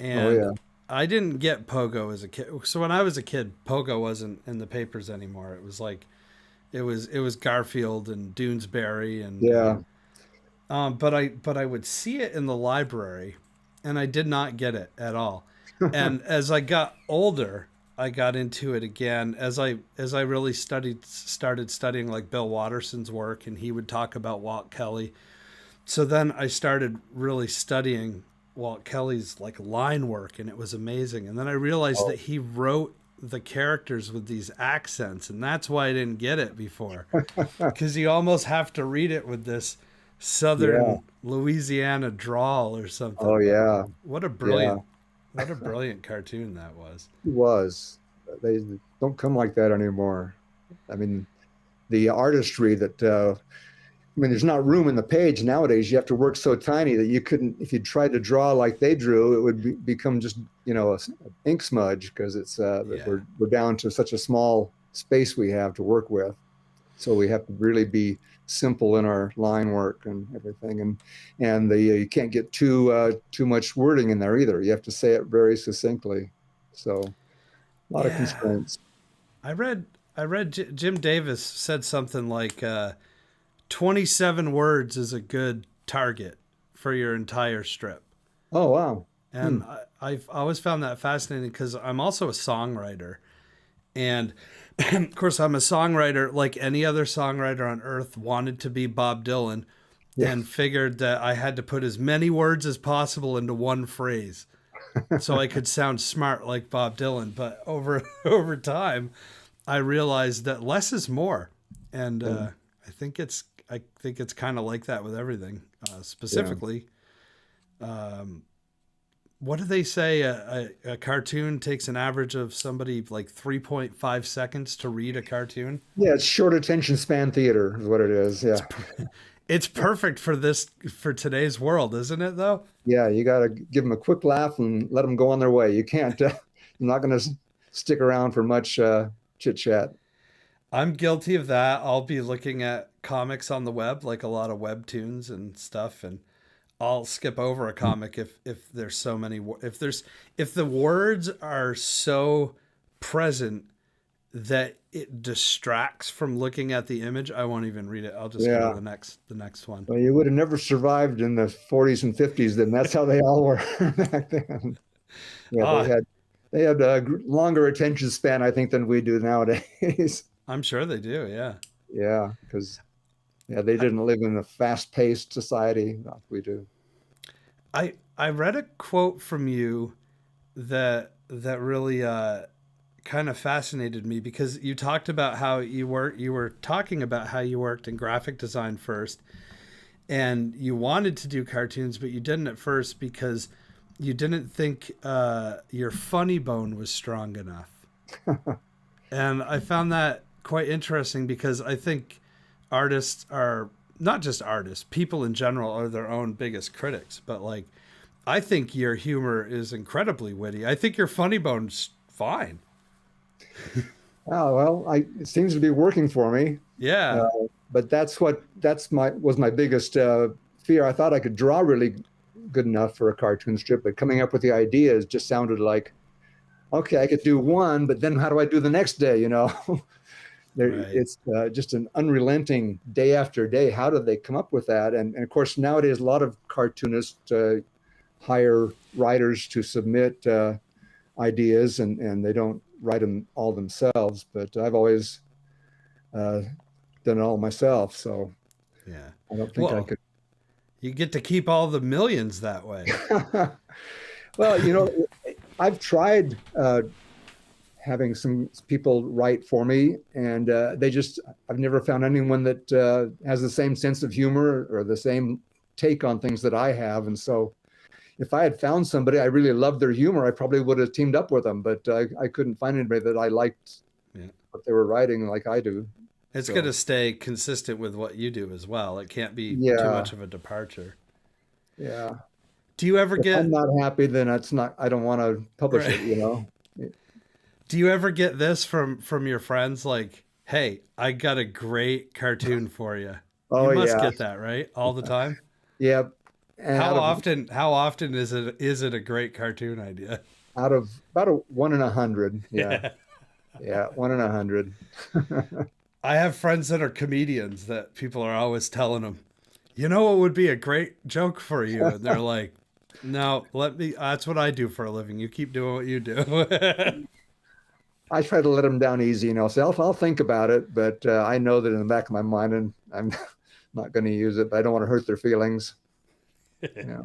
Speaker 1: and
Speaker 3: yeah,
Speaker 1: I didn't get Pogo as a kid. So when I was a kid, Pogo wasn't in the papers anymore. It was like it was Garfield and Doonesbury
Speaker 3: yeah.
Speaker 1: and but I would see it in the library, and I did not get it at all. And as I got older, I got into it again as I really started studying like Bill Watterson's work, and he would talk about Walt Kelly. So then I started really studying Walt Kelly's like line work, and it was amazing. And then I realized
Speaker 3: Oh
Speaker 1: that he wrote the characters with these accents, and that's why I didn't get it before, because you almost have to read it with this
Speaker 3: yeah.
Speaker 1: southern Louisiana drawl or
Speaker 3: Oh
Speaker 1: something. But
Speaker 3: yeah,
Speaker 1: what a
Speaker 3: yeah.
Speaker 1: brilliant cartoon that was.
Speaker 3: It was. They don't come like that anymore. I mean, the artistry that I mean, there's not room in the page nowadays. You have to work so tiny that you couldn't, if you tried to draw like they drew, it would become just, a ink smudge because
Speaker 1: Yeah.
Speaker 3: we're down to such a small space we have to work with. So we have to really be simple in our line work and everything. And you can't get too much wording in there either. You have to say it very succinctly. So a lot of
Speaker 1: Yeah.
Speaker 3: constraints.
Speaker 1: I read Jim Davis said something like 27 words is a good target for your entire strip.
Speaker 3: Oh wow. Hmm.
Speaker 1: And I've always found that fascinating because I'm also a songwriter. And of course, I'm a songwriter like any other songwriter on earth, wanted to be Bob Dylan
Speaker 3: Yeah.
Speaker 1: and figured that I had to put as many words as possible into one phrase so I could sound smart like Bob Dylan. But over time, I realized that less is more. And
Speaker 3: Yeah.
Speaker 1: I think it's kind of like that with everything.
Speaker 3: Yeah.
Speaker 1: Specifically, um, what do they say? A cartoon takes an average of somebody like 3.5 seconds to read a cartoon.
Speaker 3: Yeah, it's short attention span theater is what it is.
Speaker 1: It's
Speaker 3: Yeah.
Speaker 1: it's perfect for today's world, isn't it? Though
Speaker 3: Yeah, you got to give them a quick laugh and let them go on their way. You can't, you're not going to stick around for much chit chat.
Speaker 1: I'm guilty of that. I'll be looking at comics on the web, like a lot of webtoons and stuff, and I'll skip over a comic if there's so many if the words are so present that it distracts from looking at the image, I won't even read it. I'll just go to
Speaker 3: Yeah.
Speaker 1: the next one.
Speaker 3: Well, you would have never survived in the 40s and 50s then. That's how they all were back then. Yeah,
Speaker 1: Ah,
Speaker 3: they had a longer attention span, I think, than we do nowadays.
Speaker 1: I'm sure they do. Yeah.
Speaker 3: Yeah, because yeah, they
Speaker 1: I,
Speaker 3: didn't live in a fast-paced society like we do.
Speaker 1: I read a quote from you that really kind of fascinated me because you talked about how you were talking about how you worked in graphic design first, and you wanted to do cartoons, but you didn't at first because you didn't think your funny bone was strong enough. And I found that quite interesting because I think artists are not just artists, people in general are their own biggest critics. But like, I think your humor is incredibly witty. I think your funny bone's fine.
Speaker 3: Oh, well, it seems to be working for me.
Speaker 1: Yeah.
Speaker 3: Uh, but that's my biggest fear. I thought I could draw really good enough for a cartoon strip, but coming up with the ideas just sounded like, okay, I could do one, but then how do I do the next day?
Speaker 1: Right.
Speaker 3: It's just an unrelenting day after day. How do they come up with that? And of course, nowadays, a lot of cartoonists hire writers to submit ideas, and they don't write them all themselves. But I've always uh, done it all myself, so
Speaker 1: Yeah.
Speaker 3: I don't think I
Speaker 1: Well,
Speaker 3: could.
Speaker 1: you get to keep all the millions that way.
Speaker 3: Well, I've tried having some people write for me, and I've never found anyone that has the same sense of humor or the same take on things that I have. And so if I had found somebody I really loved their humor, I probably would have teamed up with them, but I couldn't find anybody that I liked
Speaker 1: Yeah.
Speaker 3: what they were writing like I do.
Speaker 1: It's going
Speaker 3: So
Speaker 1: to stay consistent with what you do as well. It can't be too
Speaker 3: yeah,
Speaker 1: much of a departure.
Speaker 3: yeah.
Speaker 1: Do you ever
Speaker 3: If I'm
Speaker 1: get
Speaker 3: not happy, then it's not. I don't want to publish
Speaker 1: right?
Speaker 3: it.
Speaker 1: Do you ever get this from your friends like, "Hey, I got a great cartoon for you." You
Speaker 3: Oh
Speaker 1: must
Speaker 3: yeah,
Speaker 1: get that, right? All the time?
Speaker 3: yeah. And
Speaker 1: How often is it a great cartoon idea?
Speaker 3: out of about a 1 in 100, yeah,
Speaker 1: Yeah.
Speaker 3: yeah, 1 in 100.
Speaker 1: I have friends that are comedians that people are always telling them, "You know what would be a great joke for you?" And they're like, "No, let me that's what I do for a living. You keep doing what you do."
Speaker 3: I try to let them down easy, So I'll think about it, but I know that in the back of my mind, and I'm not going to use it. But I don't want to hurt their feelings. Yeah.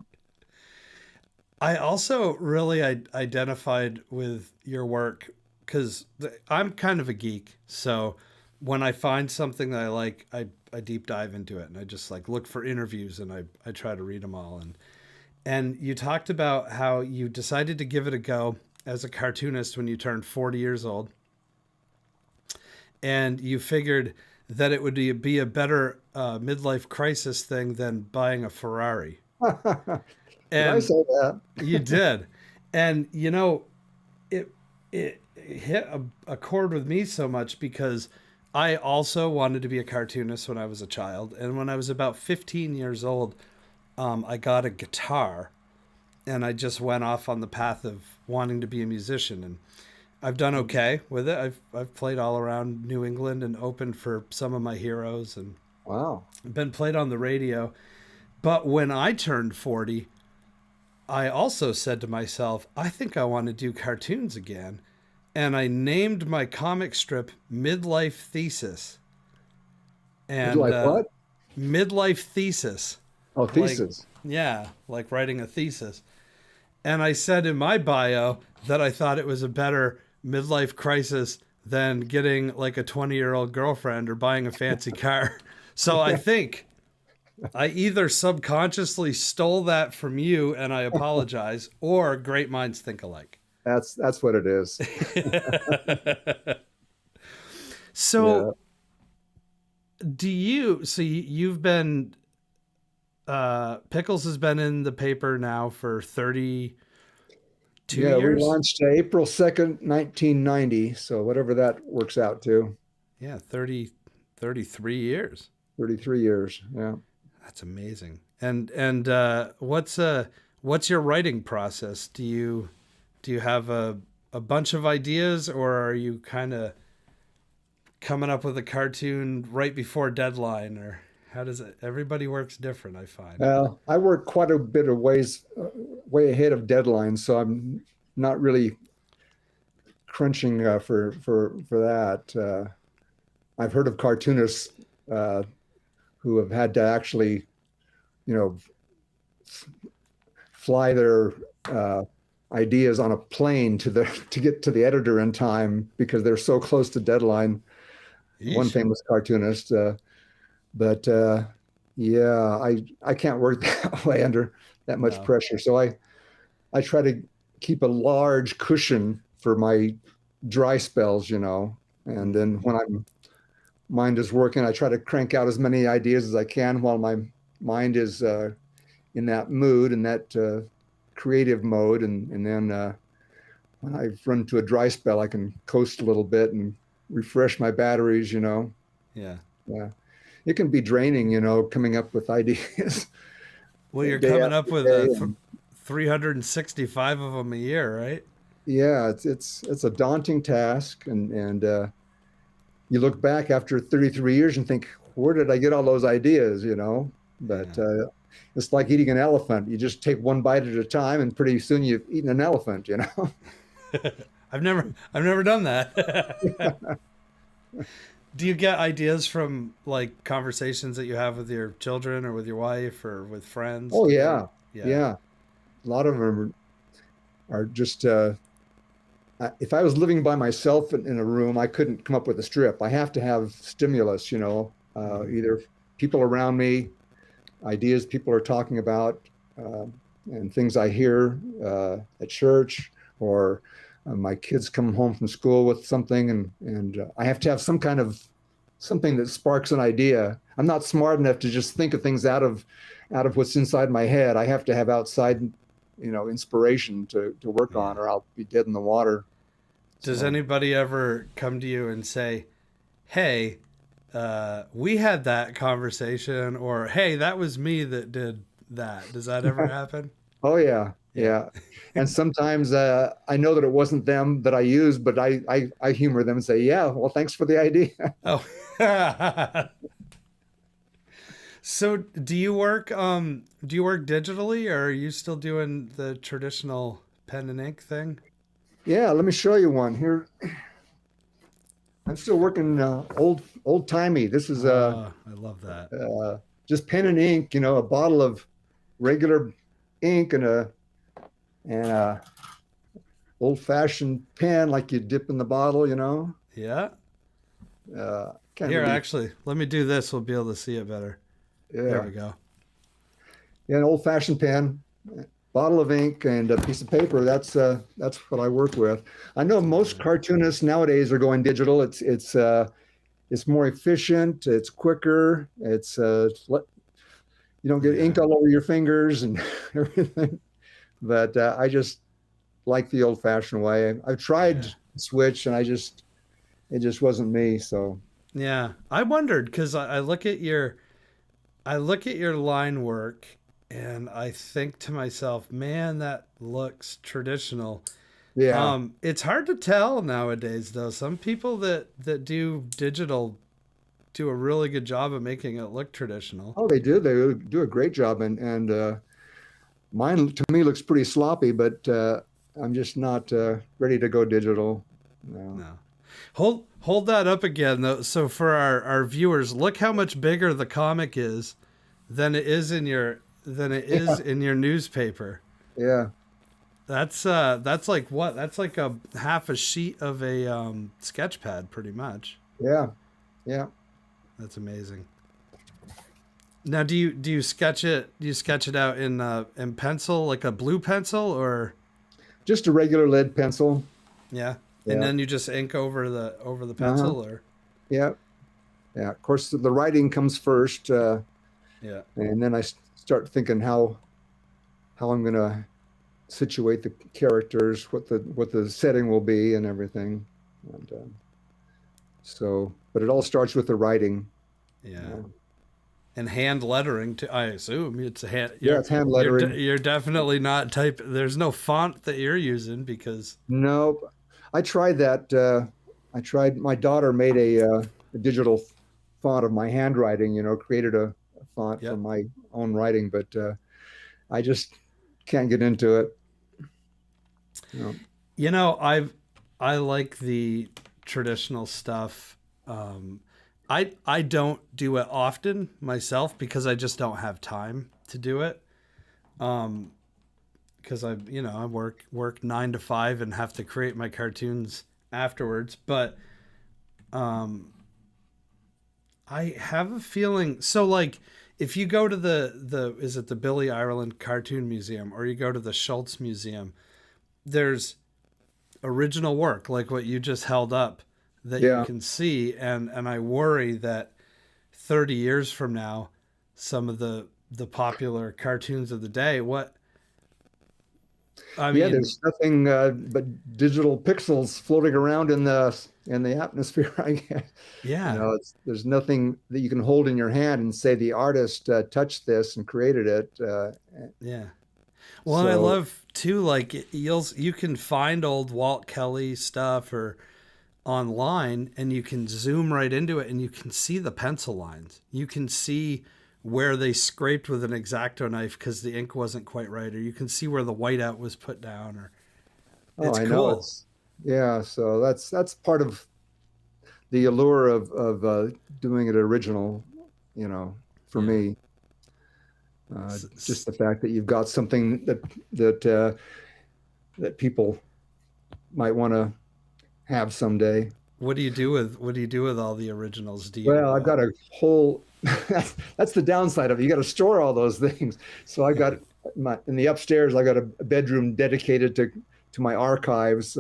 Speaker 1: I also really identified with your work because I'm kind of a geek. So when I find something that I like, I deep dive into it and I just like look for interviews and I try to read them all. And you talked about how you decided to give it a go as a cartoonist when you turned 40 years old. And you figured that it would be a better midlife crisis thing than buying a Ferrari.
Speaker 3: Did I
Speaker 1: And
Speaker 3: say that?
Speaker 1: you did. And it it hit a chord with me so much because I also wanted to be a cartoonist when I was a child. And when I was about 15 years old, I got a guitar and I just went off on the path of wanting to be a musician. And I've done okay with it. I've played all around New England and opened for some of my heroes and
Speaker 3: Wow.
Speaker 1: been played on the radio. But when I turned 40, I also said to myself, I think I want to do cartoons again. And I named my comic strip Midlife Thesis. And
Speaker 3: Midlife what?
Speaker 1: Midlife Thesis.
Speaker 3: Oh,
Speaker 1: Like,
Speaker 3: thesis.
Speaker 1: yeah, like writing a thesis. And I said in my bio that I thought it was a better midlife crisis than getting like a 20-year-old girlfriend or buying a fancy car. So I think I either subconsciously stole that from you and I apologize, or great minds think alike.
Speaker 3: That's what it is.
Speaker 1: So
Speaker 3: Yeah.
Speaker 1: you've been Pickles has been in the paper now for 32
Speaker 3: Yeah, we
Speaker 1: years.
Speaker 3: launched April 2nd, 1990. So whatever that works out to,
Speaker 1: Yeah, 33 years.
Speaker 3: 33 years. Yeah.
Speaker 1: That's amazing. And what's your writing process? Do you have a bunch of ideas or are you kind of coming up with a cartoon right before deadline, or how does it? Everybody works different, I find.
Speaker 3: I work quite a bit of way ahead of deadlines, so I'm not really crunching for that. I've heard of cartoonists who have had to actually, you know, fly their ideas on a plane to get to the editor in time because they're so close to deadline. One
Speaker 1: Yeesh.
Speaker 3: famous cartoonist, but yeah, I can't work that way under that much
Speaker 1: No.
Speaker 3: pressure. So I try to keep a large cushion for my dry spells, and then when I'm mind is working, I try to crank out as many ideas as I can while my mind is in that mood and that creative mode, and then when I run to a dry spell, I can coast a little bit and refresh my batteries.
Speaker 1: Yeah.
Speaker 3: Yeah, it can be draining, coming up with ideas.
Speaker 1: Well, you're
Speaker 3: day
Speaker 1: coming
Speaker 3: after
Speaker 1: up with
Speaker 3: day. And
Speaker 1: 365 of them a year, right?
Speaker 3: yeah, it's a daunting task, and you look back after 33 years and think, where did I get all those ideas? But
Speaker 1: Yeah.
Speaker 3: it's like eating an elephant. You just take one bite at a time, and pretty soon you've eaten an elephant.
Speaker 1: I've never done that. Do you get ideas from like conversations that you have with your children or with your wife or with friends?
Speaker 3: Oh yeah,
Speaker 1: Yeah.
Speaker 3: yeah. A lot of them are just. If I was living by myself in a room, I couldn't come up with a strip. I have to have stimulus. Either people around me, ideas people are talking about, and things I hear at church, or my kids come home from school with something, and I have to have something that sparks an idea. I'm not smart enough to just think of things out of what's inside my head. I have to have outside, inspiration to work on, or I'll be dead in the water.
Speaker 1: Does
Speaker 3: So,
Speaker 1: anybody ever come to you and say, "Hey, we had that conversation," or "Hey, that was me that did that"? Does that ever happen?
Speaker 3: oh yeah,
Speaker 1: Yeah.
Speaker 3: yeah. And sometimes I know that it wasn't them that I used, but I humor them and say, yeah, well, thanks for the idea.
Speaker 1: Oh. So, do you work digitally, or are you still doing the traditional pen and ink thing?
Speaker 3: Yeah, let me show you one here. I'm still working old timey. This is
Speaker 1: I love that.
Speaker 3: just pen and ink. A bottle of regular ink and a old fashioned pen like you dip in the bottle.
Speaker 1: Yeah.
Speaker 3: Can't
Speaker 1: Here,
Speaker 3: really.
Speaker 1: actually, let me do this. We'll be able to see it better. There
Speaker 3: Yeah,
Speaker 1: we go.
Speaker 3: yeah, an old fashioned pen, bottle of ink, and a piece of paper. That's what I work with. I know most cartoonists nowadays are going digital. It's more efficient. It's quicker. You don't get ink
Speaker 1: Yeah.
Speaker 3: all over your fingers and everything. But I just like the old fashioned way. I've tried
Speaker 1: Yeah.
Speaker 3: switch, and it just wasn't me. So
Speaker 1: Yeah. I wondered because I look at your line work and I think to myself, man, that looks traditional.
Speaker 3: yeah.
Speaker 1: It's hard to tell nowadays though. Some people that do digital do a really good job of making it look traditional.
Speaker 3: Oh, they do. They do a great job, and mine to me looks pretty sloppy, but I'm just not ready to go digital. No.
Speaker 1: No. Hold that up again though. So for our viewers, look how much bigger the comic is than it is in your newspaper.
Speaker 3: Yeah.
Speaker 1: That's like what? That's like a half a sheet of a sketch pad pretty much.
Speaker 3: Yeah. Yeah.
Speaker 1: That's amazing. Now do you sketch it out in pencil, like a blue pencil, or
Speaker 3: Just a regular lead pencil.
Speaker 1: yeah? And
Speaker 3: Yeah.
Speaker 1: then you just ink over the
Speaker 3: Uh-huh.
Speaker 1: pencil, or
Speaker 3: Yeah. Yeah. Of course, the writing comes first,
Speaker 1: yeah.
Speaker 3: and then I start thinking how I'm going to situate the characters, what the setting will be, and everything. And but it all starts with the writing.
Speaker 1: Yeah. And hand lettering too. I assume it's a hand.
Speaker 3: Yeah, it's hand lettering.
Speaker 1: You're definitely not type. There's no font that you're using because
Speaker 3: No, I tried that I tried. My daughter made a digital font of my handwriting. Created a font for
Speaker 1: Yep.
Speaker 3: my own writing, but I just can't get into it. You know.
Speaker 1: You know, I like the traditional stuff. Um, I don't do it often myself because I just don't have time to do it. Um, because I work 9 to 5 and have to create my cartoons afterwards. But um, I have a feeling so like if you go to the is it the Billy Ireland Cartoon Museum or you go to the Schultz Museum, there's original work like what you just held up that you
Speaker 3: Yeah,
Speaker 1: can see, and I worry that 30 years from now some of the popular cartoons of the day, what I
Speaker 3: yeah.
Speaker 1: mean,
Speaker 3: There's nothing but digital pixels floating around in the atmosphere. I guess.
Speaker 1: yeah,
Speaker 3: There's nothing that you can hold in your hand and say the artist touched this and created it.
Speaker 1: yeah. Well, and I
Speaker 3: So
Speaker 1: love too like you can find old Walt Kelly stuff or online and you can zoom right into it and you can see the pencil lines. You can see where they scraped with an exacto knife because the ink wasn't quite right, or you can see where the whiteout was put down, or
Speaker 3: oh,
Speaker 1: it's
Speaker 3: I know
Speaker 1: cool.
Speaker 3: it's yeah. So that's part of the allure of doing it original. For
Speaker 1: Yeah.
Speaker 3: me, just the fact that you've got something that people might want to have someday.
Speaker 1: What do you do with all the originals? Do
Speaker 3: Well,
Speaker 1: you
Speaker 3: I've got a whole. That's the downside of it. You got to store all those things. So I've got in the upstairs. I got a bedroom dedicated to my archives,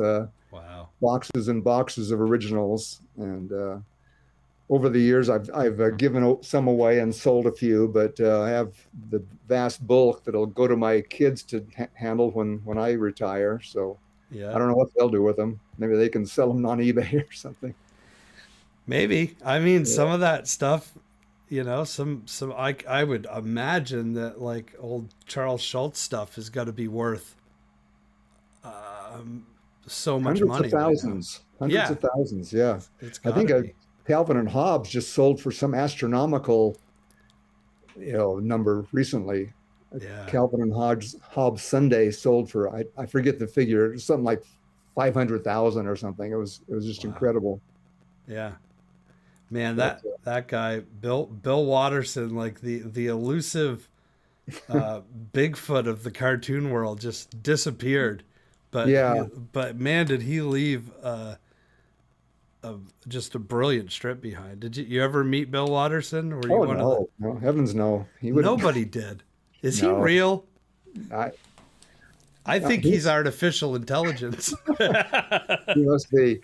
Speaker 1: wow.
Speaker 3: boxes and boxes of originals. And over the years, I've given some away and sold a few, but I have the vast bulk that'll go to my kids to handle when I retire. So I
Speaker 1: Yeah.
Speaker 3: don't know what they'll do with them. Maybe they can sell them on eBay or something.
Speaker 1: Maybe. I mean, some
Speaker 3: Yeah.
Speaker 1: of that stuff, some I would imagine that like old Charles Schultz stuff has got to be worth um, so much
Speaker 3: Hundreds of
Speaker 1: money by now.
Speaker 3: thousands, hundreds
Speaker 1: Yeah,
Speaker 3: of thousands. Yeah.
Speaker 1: it's
Speaker 3: I
Speaker 1: got
Speaker 3: think
Speaker 1: to be.
Speaker 3: Calvin and Hobbes just sold for some astronomical, number recently.
Speaker 1: Yeah.
Speaker 3: Calvin and Hobbes Sunday sold for, I forget the figure, something like 500,000 or something. It was just
Speaker 1: Wow.
Speaker 3: incredible.
Speaker 1: Yeah. Man,
Speaker 3: But
Speaker 1: that guy Bill Watterson, like the elusive uh, Bigfoot of the cartoon world, just disappeared.
Speaker 3: yeah.
Speaker 1: But man, did he leave a just a brilliant strip behind. Did you ever meet Bill Watterson? Were you
Speaker 3: Oh
Speaker 1: one of the?
Speaker 3: no, no, heavens no. He would have
Speaker 1: Nobody did. Is he
Speaker 3: no.
Speaker 1: real?
Speaker 3: I
Speaker 1: I think he's
Speaker 3: he's
Speaker 1: artificial intelligence.
Speaker 3: he must be.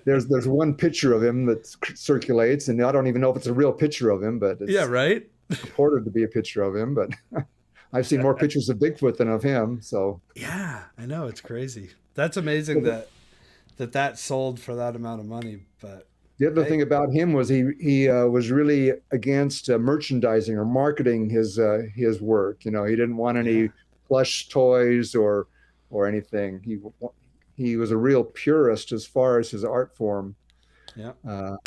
Speaker 3: There's one picture of him that circulates, and I don't even know if it's a real picture of him, but
Speaker 1: Yeah,
Speaker 3: it's
Speaker 1: right.
Speaker 3: purported to be a picture of him. But I've seen more pictures of Bigfoot than of him. So
Speaker 1: Yeah, I know it's crazy. That's amazing that sold for that amount of money. But
Speaker 3: the other
Speaker 1: hey,
Speaker 3: thing about him was he was really against merchandising or marketing his work. He didn't want
Speaker 1: yeah,
Speaker 3: any plush toys or anything. He was a real purist as far as his art form.
Speaker 1: yeah,
Speaker 3: Uh,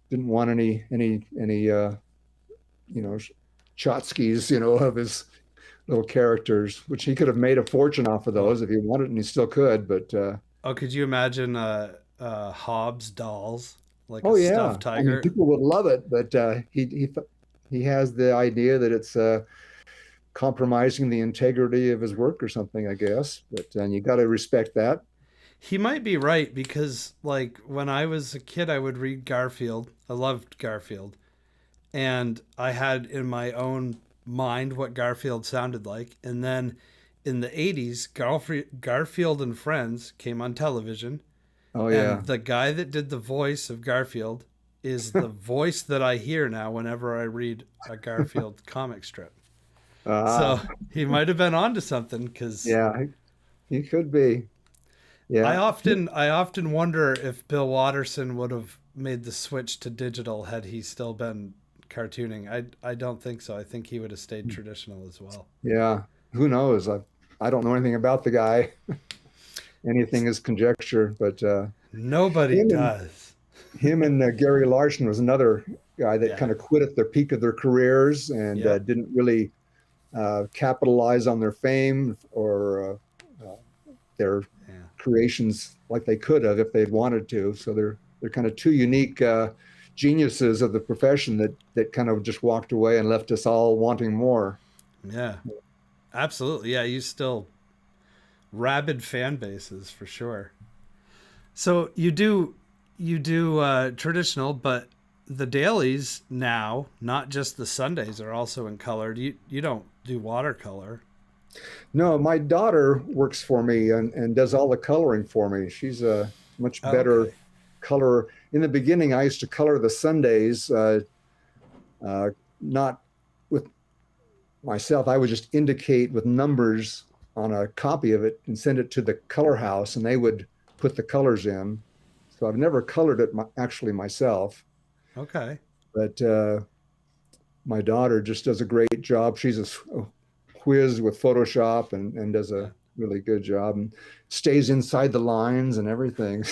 Speaker 3: didn't want any you know tchotchkes of his little characters, which he could have made a fortune off of
Speaker 1: oh,
Speaker 3: those if he wanted, and he still could. But
Speaker 1: oh, could you imagine Hobbs dolls, like a
Speaker 3: oh yeah,
Speaker 1: stuffed
Speaker 3: I mean,
Speaker 1: tiger?
Speaker 3: people would love it, but he has the idea that it's compromising the integrity of his work or something, I guess. But and you got to respect that.
Speaker 1: He might be right because, like, when I was a kid, I would read Garfield. I loved Garfield, and I had in my own mind what Garfield sounded like. And then in the 80s, Garfield and Friends came on television,
Speaker 3: Oh
Speaker 1: and
Speaker 3: yeah,
Speaker 1: the guy that did the voice of Garfield is the voice that I hear now whenever I read a Garfield comic strip. So
Speaker 3: ah,
Speaker 1: he might have been onto something because
Speaker 3: yeah, he could be. Yeah,
Speaker 1: I often wonder if Bill Watterson would have made the switch to digital had he still been cartooning. I don't think so. I think he would have stayed traditional as well.
Speaker 3: yeah. Who knows? I don't know anything about the guy. Anything is conjecture, but
Speaker 1: Nobody
Speaker 3: Him and
Speaker 1: does.
Speaker 3: him and Gary Larson was another guy that
Speaker 1: Yeah.
Speaker 3: kind of quit at the peak of their careers and
Speaker 1: Yep.
Speaker 3: didn't really capitalize on their fame or their
Speaker 1: Yeah.
Speaker 3: creations like they could have if they'd wanted to. So they're kind of two unique geniuses of the profession that kind of just walked away and left us all wanting more.
Speaker 1: Yeah. Absolutely. Yeah. You still rabid fan bases for sure. So you do traditional, but the dailies now, not just the Sundays, are also in color. You don't do watercolor.
Speaker 3: No, my daughter works for me and does all the coloring for me. She's a much
Speaker 1: Oh,
Speaker 3: better
Speaker 1: okay.
Speaker 3: color. In the beginning, I used to color the Sundays, uh, not with myself. I would just indicate with numbers on a copy of it and send it to the color house, and they would put the colors in. So I've never colored it actually myself,
Speaker 1: Okay.
Speaker 3: but my daughter just does a great job. She's a whiz with Photoshop and does a really good job and stays inside the lines and everything.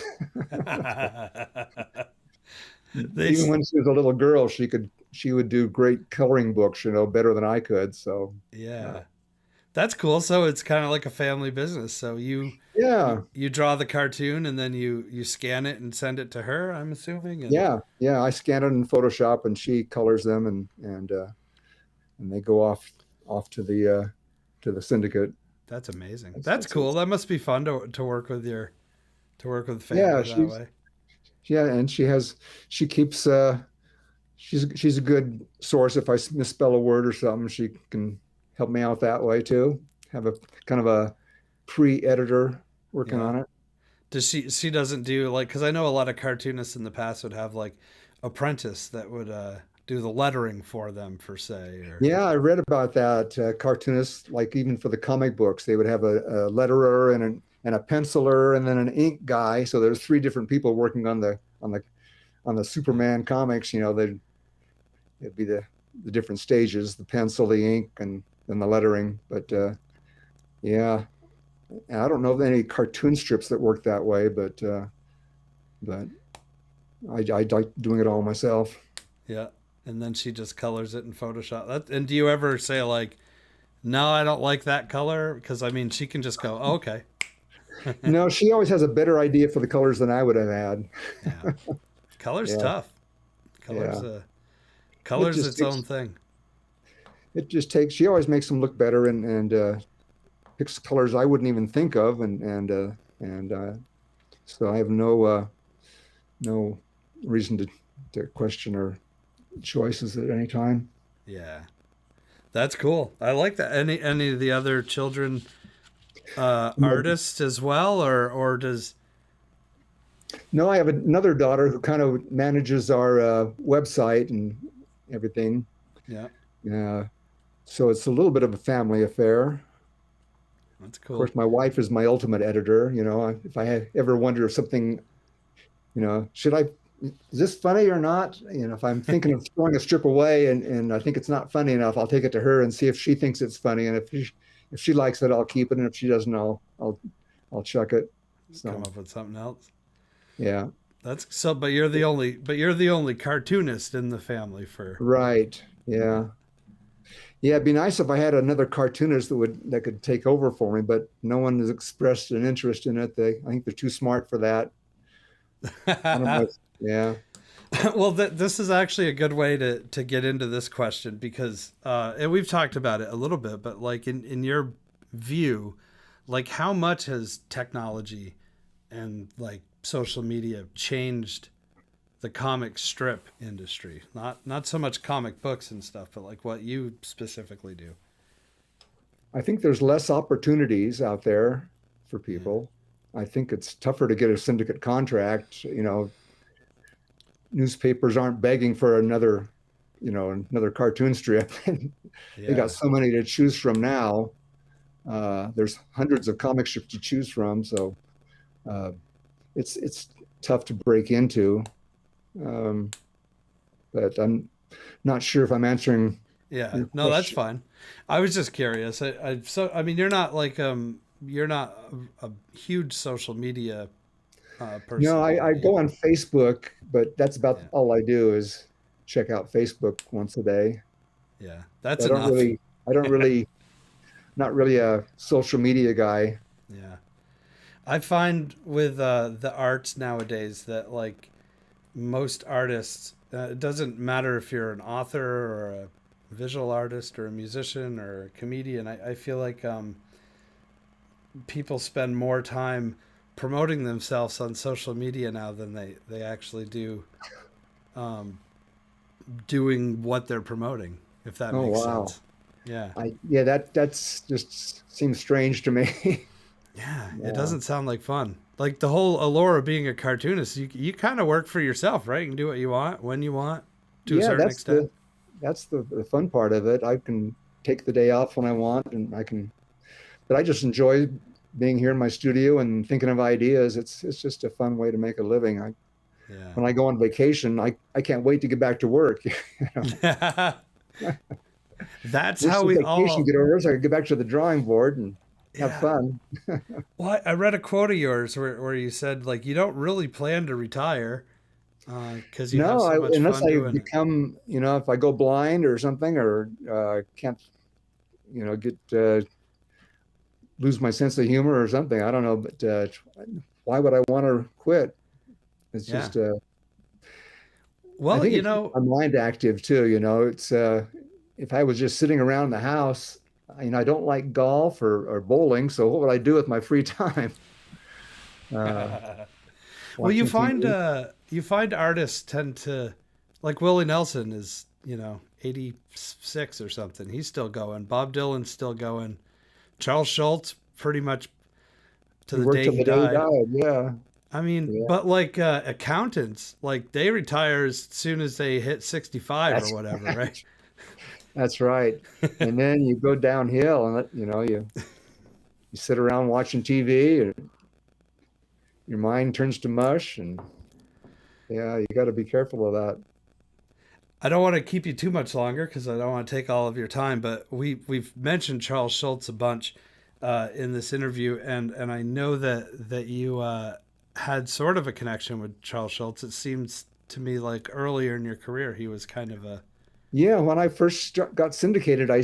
Speaker 1: they
Speaker 3: Even when she was a little girl, she would do great coloring books, better than I could. So uh,
Speaker 1: yeah. That's cool. So it's kind of like a family business. So
Speaker 3: yeah,
Speaker 1: you draw the cartoon and then you scan it and send it to her, I'm assuming. And
Speaker 3: yeah. I scan it in Photoshop and she colors them and they go off to the syndicate.
Speaker 1: that's amazing.
Speaker 3: It's,
Speaker 1: That's
Speaker 3: it's,
Speaker 1: cool.
Speaker 3: it's,
Speaker 1: That must be fun to work with your to work with
Speaker 3: yeah,
Speaker 1: family that way.
Speaker 3: and she keeps she's a good source. If I misspell a word or something, she can help me out that way too. Have a kind of a pre-editor working
Speaker 1: Yeah.
Speaker 3: on it.
Speaker 1: Does she doesn't do like because I know a lot of cartoonists in the past would have like apprentice that would do the lettering for them per se or
Speaker 3: Yeah, I read about that. Cartoonists, like even for the comic books, they would have a letterer and a penciler and then an ink guy. So there's three different people working on the
Speaker 1: yeah.
Speaker 3: Superman comics. It'd be the different stages: the pencil, the ink, and then the lettering. But yeah, I don't know of any cartoon strips that work that way, but I like doing it all myself.
Speaker 1: Yeah. And then she just colors it in Photoshop. And do you ever say like, no, I don't like that color? Because I mean, she can just go, oh, okay.
Speaker 3: No, she always has a better idea for the colors than I would have had.
Speaker 1: Yeah. Color's
Speaker 3: Yeah,
Speaker 1: tough. Color's
Speaker 3: yeah.
Speaker 1: a
Speaker 3: It
Speaker 1: color's
Speaker 3: just
Speaker 1: its own
Speaker 3: takes
Speaker 1: thing.
Speaker 3: she always makes them look better and picks colors I wouldn't even think of and so I have no reason to question her choices at any time.
Speaker 1: Yeah. That's cool. I like that. Any of the other children
Speaker 3: No,
Speaker 1: artists as well or does
Speaker 3: no, I have another daughter who kind of manages our website and everything.
Speaker 1: yeah,
Speaker 3: Uh, so it's a little bit of a family affair.
Speaker 1: that's
Speaker 3: Of
Speaker 1: cool.
Speaker 3: course, my wife is my ultimate editor. If ever wonder if something, should I, is this funny or not? If I'm thinking of throwing a strip away and I think it's not funny enough, I'll take it to her and see if she thinks it's funny. And if she likes it, I'll keep it. And if she doesn't, I'll chuck it.
Speaker 1: Come
Speaker 3: So
Speaker 1: up with something else.
Speaker 3: yeah,
Speaker 1: That's so but you're the only cartoonist in the family for
Speaker 3: right. Yeah. Yeah, it'd be nice if I had another cartoonist that could take over for me, but no one has expressed an interest in it. I think they're too smart for that. I don't know. Yeah.
Speaker 1: well, this is actually a good way to get into this question because, and we've talked about it a little bit, but like in your view, like how much has technology and like social media changed the comic strip industry? Not so much comic books and stuff, but like what you specifically do.
Speaker 3: I think there's less opportunities out there for
Speaker 1: Yeah,
Speaker 3: people. I think it's tougher to get a syndicate contract. Newspapers aren't begging for another cartoon strip. They
Speaker 1: yeah,
Speaker 3: got so many to choose from now. There's hundreds of comic strips to choose from, so uh, it's tough to break into. Um, but I'm not sure if I'm answering
Speaker 1: yeah.
Speaker 3: your
Speaker 1: No, that's
Speaker 3: question.
Speaker 1: fine. I was just curious. I mean, you're not like you're not a huge social media
Speaker 3: No, I
Speaker 1: personality.
Speaker 3: go on Facebook, but that's about
Speaker 1: Yeah,
Speaker 3: all I do is check out Facebook once a day.
Speaker 1: yeah, that's
Speaker 3: I don't
Speaker 1: enough.
Speaker 3: really, I don't really, not really a social media guy.
Speaker 1: Yeah, I find with the arts nowadays that like most artists, it doesn't matter if you're an author or a visual artist or a musician or a comedian. I feel like people spend more time promoting themselves on social media now than they actually do um, doing what they're promoting, if that
Speaker 3: Oh
Speaker 1: makes
Speaker 3: wow.
Speaker 1: sense. Yeah.
Speaker 3: Yeah, that's just seems strange to me.
Speaker 1: Yeah. It
Speaker 3: Yeah.
Speaker 1: doesn't sound like fun. Like the whole allure of being a cartoonist, you kind of work for yourself, right? You can do what you want when you want to a
Speaker 3: Yeah,
Speaker 1: certain extent.
Speaker 3: that's the fun part of it. I can take the day off when I want and I can, but I just enjoy being here in my studio and thinking of ideas. It's just a fun way to make a living.
Speaker 1: Yeah.
Speaker 3: When I go on vacation, I can't wait to get back to work. You know,
Speaker 1: That's
Speaker 3: wish
Speaker 1: how
Speaker 3: the
Speaker 1: we
Speaker 3: vacation
Speaker 1: all,
Speaker 3: get over so I could get back to the drawing board and have
Speaker 1: yeah.
Speaker 3: fun.
Speaker 1: Well, I read a quote of yours where you said, like, you don't really plan to retire because you have
Speaker 3: No,
Speaker 1: so much
Speaker 3: unless
Speaker 1: fun
Speaker 3: I
Speaker 1: doing it.
Speaker 3: become, if I go blind or something, or can't, get lose my sense of humor or something. I don't know, but why would I want to quit? It's
Speaker 1: Yeah.
Speaker 3: just, I
Speaker 1: Well,
Speaker 3: think it keeps my mind active too. It's if I was just sitting around the house, I don't like golf or bowling. So what would I do with my free time? Uh,
Speaker 1: well,
Speaker 3: Watching TV.
Speaker 1: you find artists tend to, like Willie Nelson is 86 or something. He's still going. Bob Dylan's still going. Charles Schultz pretty much to
Speaker 3: He
Speaker 1: the
Speaker 3: worked
Speaker 1: day
Speaker 3: till
Speaker 1: he
Speaker 3: the day he
Speaker 1: died.
Speaker 3: died. Yeah,
Speaker 1: I mean,
Speaker 3: yeah.
Speaker 1: but like accountants, like they retire as soon as they hit 65 or
Speaker 3: That's
Speaker 1: whatever, right?
Speaker 3: that's right. And then you go downhill, and you sit around watching TV, and your mind turns to mush, and yeah, you got to be careful of that.
Speaker 1: I don't want to keep you too much longer because I don't want to take all of your time. But we've mentioned Charles Schultz a bunch in this interview, and I know that you had sort of a connection with Charles Schultz. It seems to me like earlier in your career he was kind of a
Speaker 3: Yeah, when I first got syndicated, I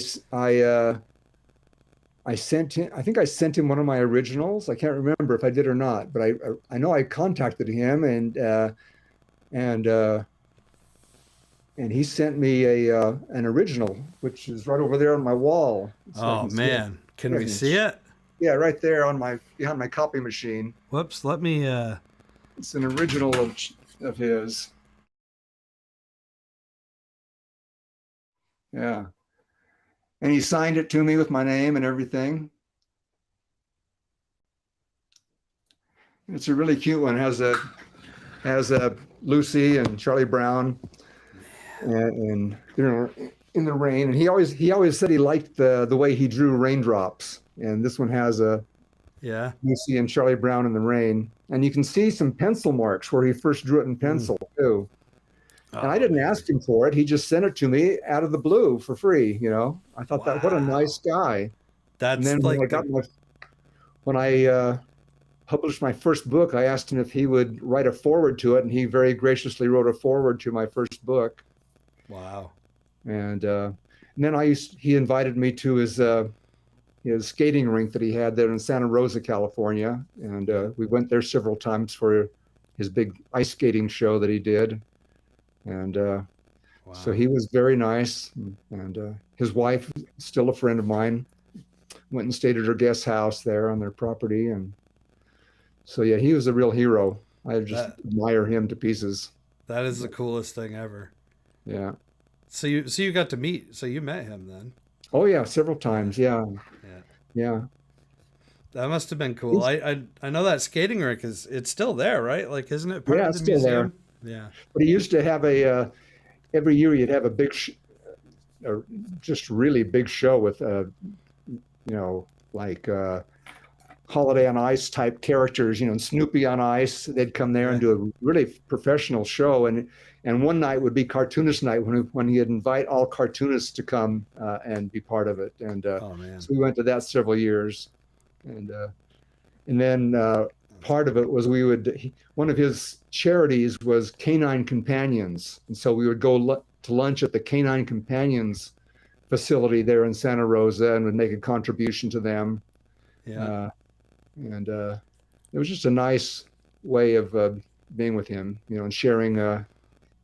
Speaker 3: sent him. I think I sent him one of my originals. I can't remember if I did or not, but I know I contacted him and uh, and he sent me a an original, which is right over there on my wall, so I
Speaker 1: oh
Speaker 3: can see it.
Speaker 1: man. Can
Speaker 3: Yeah,
Speaker 1: we see it?
Speaker 3: yeah, right there on my behind my copy machine.
Speaker 1: Whoops. Let me.
Speaker 3: It's an original of his. Yeah, and he signed it to me with my name and everything. It's a really cute one. It has Lucy and Charlie Brown and in the rain. And he always said he liked the way he drew raindrops. And this one has a
Speaker 1: Yeah.
Speaker 3: Lucy and Charlie Brown in the rain. And you can see some pencil marks where he first drew it in
Speaker 1: Mm.
Speaker 3: pencil too. And I
Speaker 1: Oh
Speaker 3: didn't
Speaker 1: man.
Speaker 3: ask him for it. He just sent it to me out of the blue for free. I thought that what a nice
Speaker 1: Wow.
Speaker 3: guy. And
Speaker 1: That's
Speaker 3: then
Speaker 1: like the.
Speaker 3: when I published my first book, I asked him if he would write a foreword to it, and he very graciously wrote a foreword to my first book.
Speaker 1: Wow.
Speaker 3: And then he invited me to his skating rink that he had there in Santa Rosa, California, and we went there several times for his big ice skating show that he did, and so
Speaker 1: Wow.
Speaker 3: he was very nice, and his wife, still a friend of mine, went and stayed at her guest house there on their property, and so yeah, he was a real hero. I just
Speaker 1: That
Speaker 3: admire him to pieces.
Speaker 1: that is the coolest thing ever.
Speaker 3: Yeah.
Speaker 1: So you got to meet. So you met him then.
Speaker 3: Oh yeah, several
Speaker 1: Yeah.
Speaker 3: times. Yeah.
Speaker 1: Yeah.
Speaker 3: Yeah.
Speaker 1: That must have been cool.
Speaker 3: He's,
Speaker 1: I know that skating rink is it's still there, right? Like, isn't it part
Speaker 3: yeah,
Speaker 1: of
Speaker 3: it's
Speaker 1: the
Speaker 3: still there.
Speaker 1: museum? Yeah.
Speaker 3: But he used to have every year you'd have a just really big show with like Holiday on Ice type characters, and Snoopy on Ice. They'd come there and
Speaker 1: Yeah.
Speaker 3: do a really professional show, and one night would be Cartoonist night when he'd invite all cartoonists to come and be part of it. And
Speaker 1: Oh man.
Speaker 3: so we went to that several years, and and then part of it was one of his charities was Canine Companions. And so we would go to lunch at the Canine Companions facility there in Santa Rosa and would make a contribution to them.
Speaker 1: Yeah.
Speaker 3: And it was just a nice way of being with him, and sharing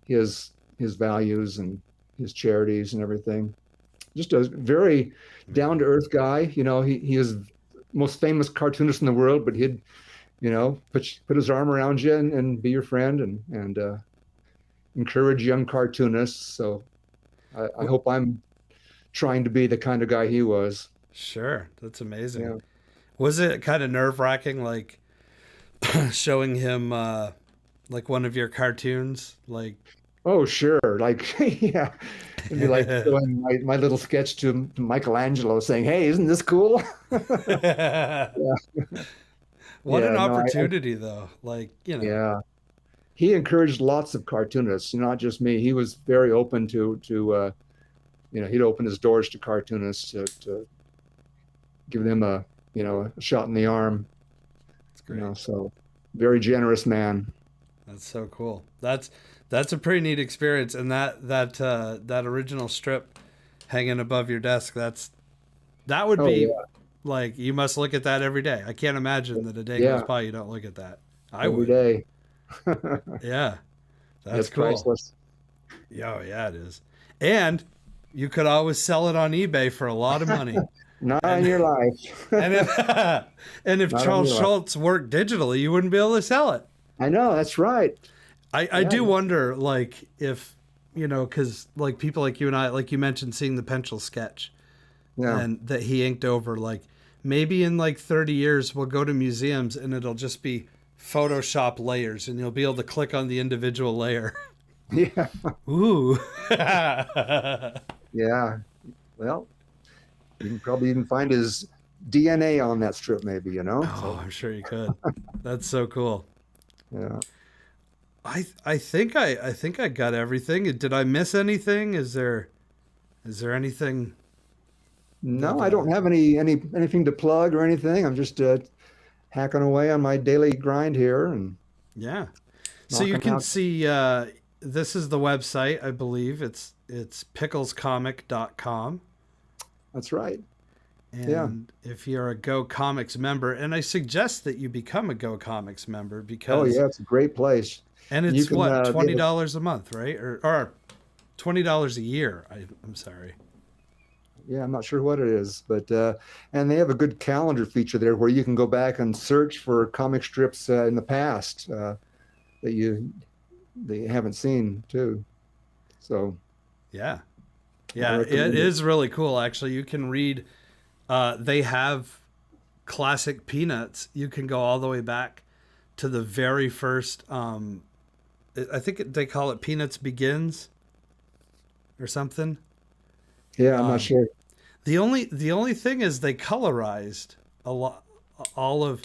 Speaker 3: his values and his charities and everything. Just a very down to earth guy. He is most famous cartoonist in the world, but he'd put his arm around you and be your friend and encourage young cartoonists. So I hope I'm trying to be the kind of guy he was.
Speaker 1: Sure. That's amazing.
Speaker 3: Yeah.
Speaker 1: Was it kind of nerve wracking, like showing him like one of your cartoons? Like,
Speaker 3: Oh, sure. Like, yeah. It'd be like showing my little sketch to Michelangelo saying, "Hey, isn't this cool?" Yeah.
Speaker 1: What an
Speaker 3: Yeah, no,
Speaker 1: opportunity, though. Like,
Speaker 3: yeah. He encouraged lots of cartoonists, not just me. He was very open to he'd open his doors to cartoonists to give them a shot in the arm.
Speaker 1: It's great.
Speaker 3: So very generous man.
Speaker 1: That's so cool. That's a pretty neat experience, and that original strip hanging above your desk. That would
Speaker 3: Oh,
Speaker 1: be
Speaker 3: yeah.
Speaker 1: like, you must look at that every day. I can't imagine that a day
Speaker 3: Yeah.
Speaker 1: goes by you don't look at that. I
Speaker 3: Every
Speaker 1: would.
Speaker 3: day.
Speaker 1: Yeah, that's
Speaker 3: It's
Speaker 1: cool.
Speaker 3: priceless.
Speaker 1: Yeah, yeah, it is. And you could always sell it on eBay for a lot of money.
Speaker 3: Not
Speaker 1: And
Speaker 3: in your life.
Speaker 1: and if and if
Speaker 3: Not in
Speaker 1: Charles
Speaker 3: your life.
Speaker 1: Schultz worked digitally, you wouldn't be able to sell it.
Speaker 3: I know, that's right.
Speaker 1: I do wonder, like, if, because like people like you and I, like you mentioned, seeing the pencil sketch
Speaker 3: Yeah.
Speaker 1: and that he inked over, like maybe in like 30 years we'll go to museums and it'll just be Photoshop layers and you'll be able to click on the individual layer.
Speaker 3: Yeah.
Speaker 1: Ooh.
Speaker 3: Yeah. Well, you can probably even find his DNA on that strip, maybe,
Speaker 1: Oh, I'm sure you could. That's so cool.
Speaker 3: Yeah.
Speaker 1: I think I got everything. Did I miss anything? Is there anything?
Speaker 3: No, I don't have anything to plug or anything. I'm just hacking away on my daily grind here and
Speaker 1: Yeah. So you
Speaker 3: knocking
Speaker 1: can
Speaker 3: out.
Speaker 1: see this is the website, I believe. It's picklescomic.com.
Speaker 3: That's right.
Speaker 1: And
Speaker 3: Yeah.
Speaker 1: if you're a Go Comics member, and I suggest that you become a Go Comics member
Speaker 3: Oh,
Speaker 1: because
Speaker 3: yeah, it's a great place.
Speaker 1: and
Speaker 3: You
Speaker 1: it's
Speaker 3: can
Speaker 1: what,
Speaker 3: get
Speaker 1: $20 a month, right? Or $20 a year. I'm sorry.
Speaker 3: Yeah, I'm not sure what it is, but and they have a good calendar feature there where you can go back and search for comic strips in the past that you haven't seen too. So
Speaker 1: Yeah.
Speaker 3: I
Speaker 1: Yeah, it
Speaker 3: recommend it.
Speaker 1: is really cool actually. You can read they have classic Peanuts. You can go all the way back to the very first I think they call it Peanuts Begins or something.
Speaker 3: Yeah, I'm not sure.
Speaker 1: The only thing is they colorized a lot. All of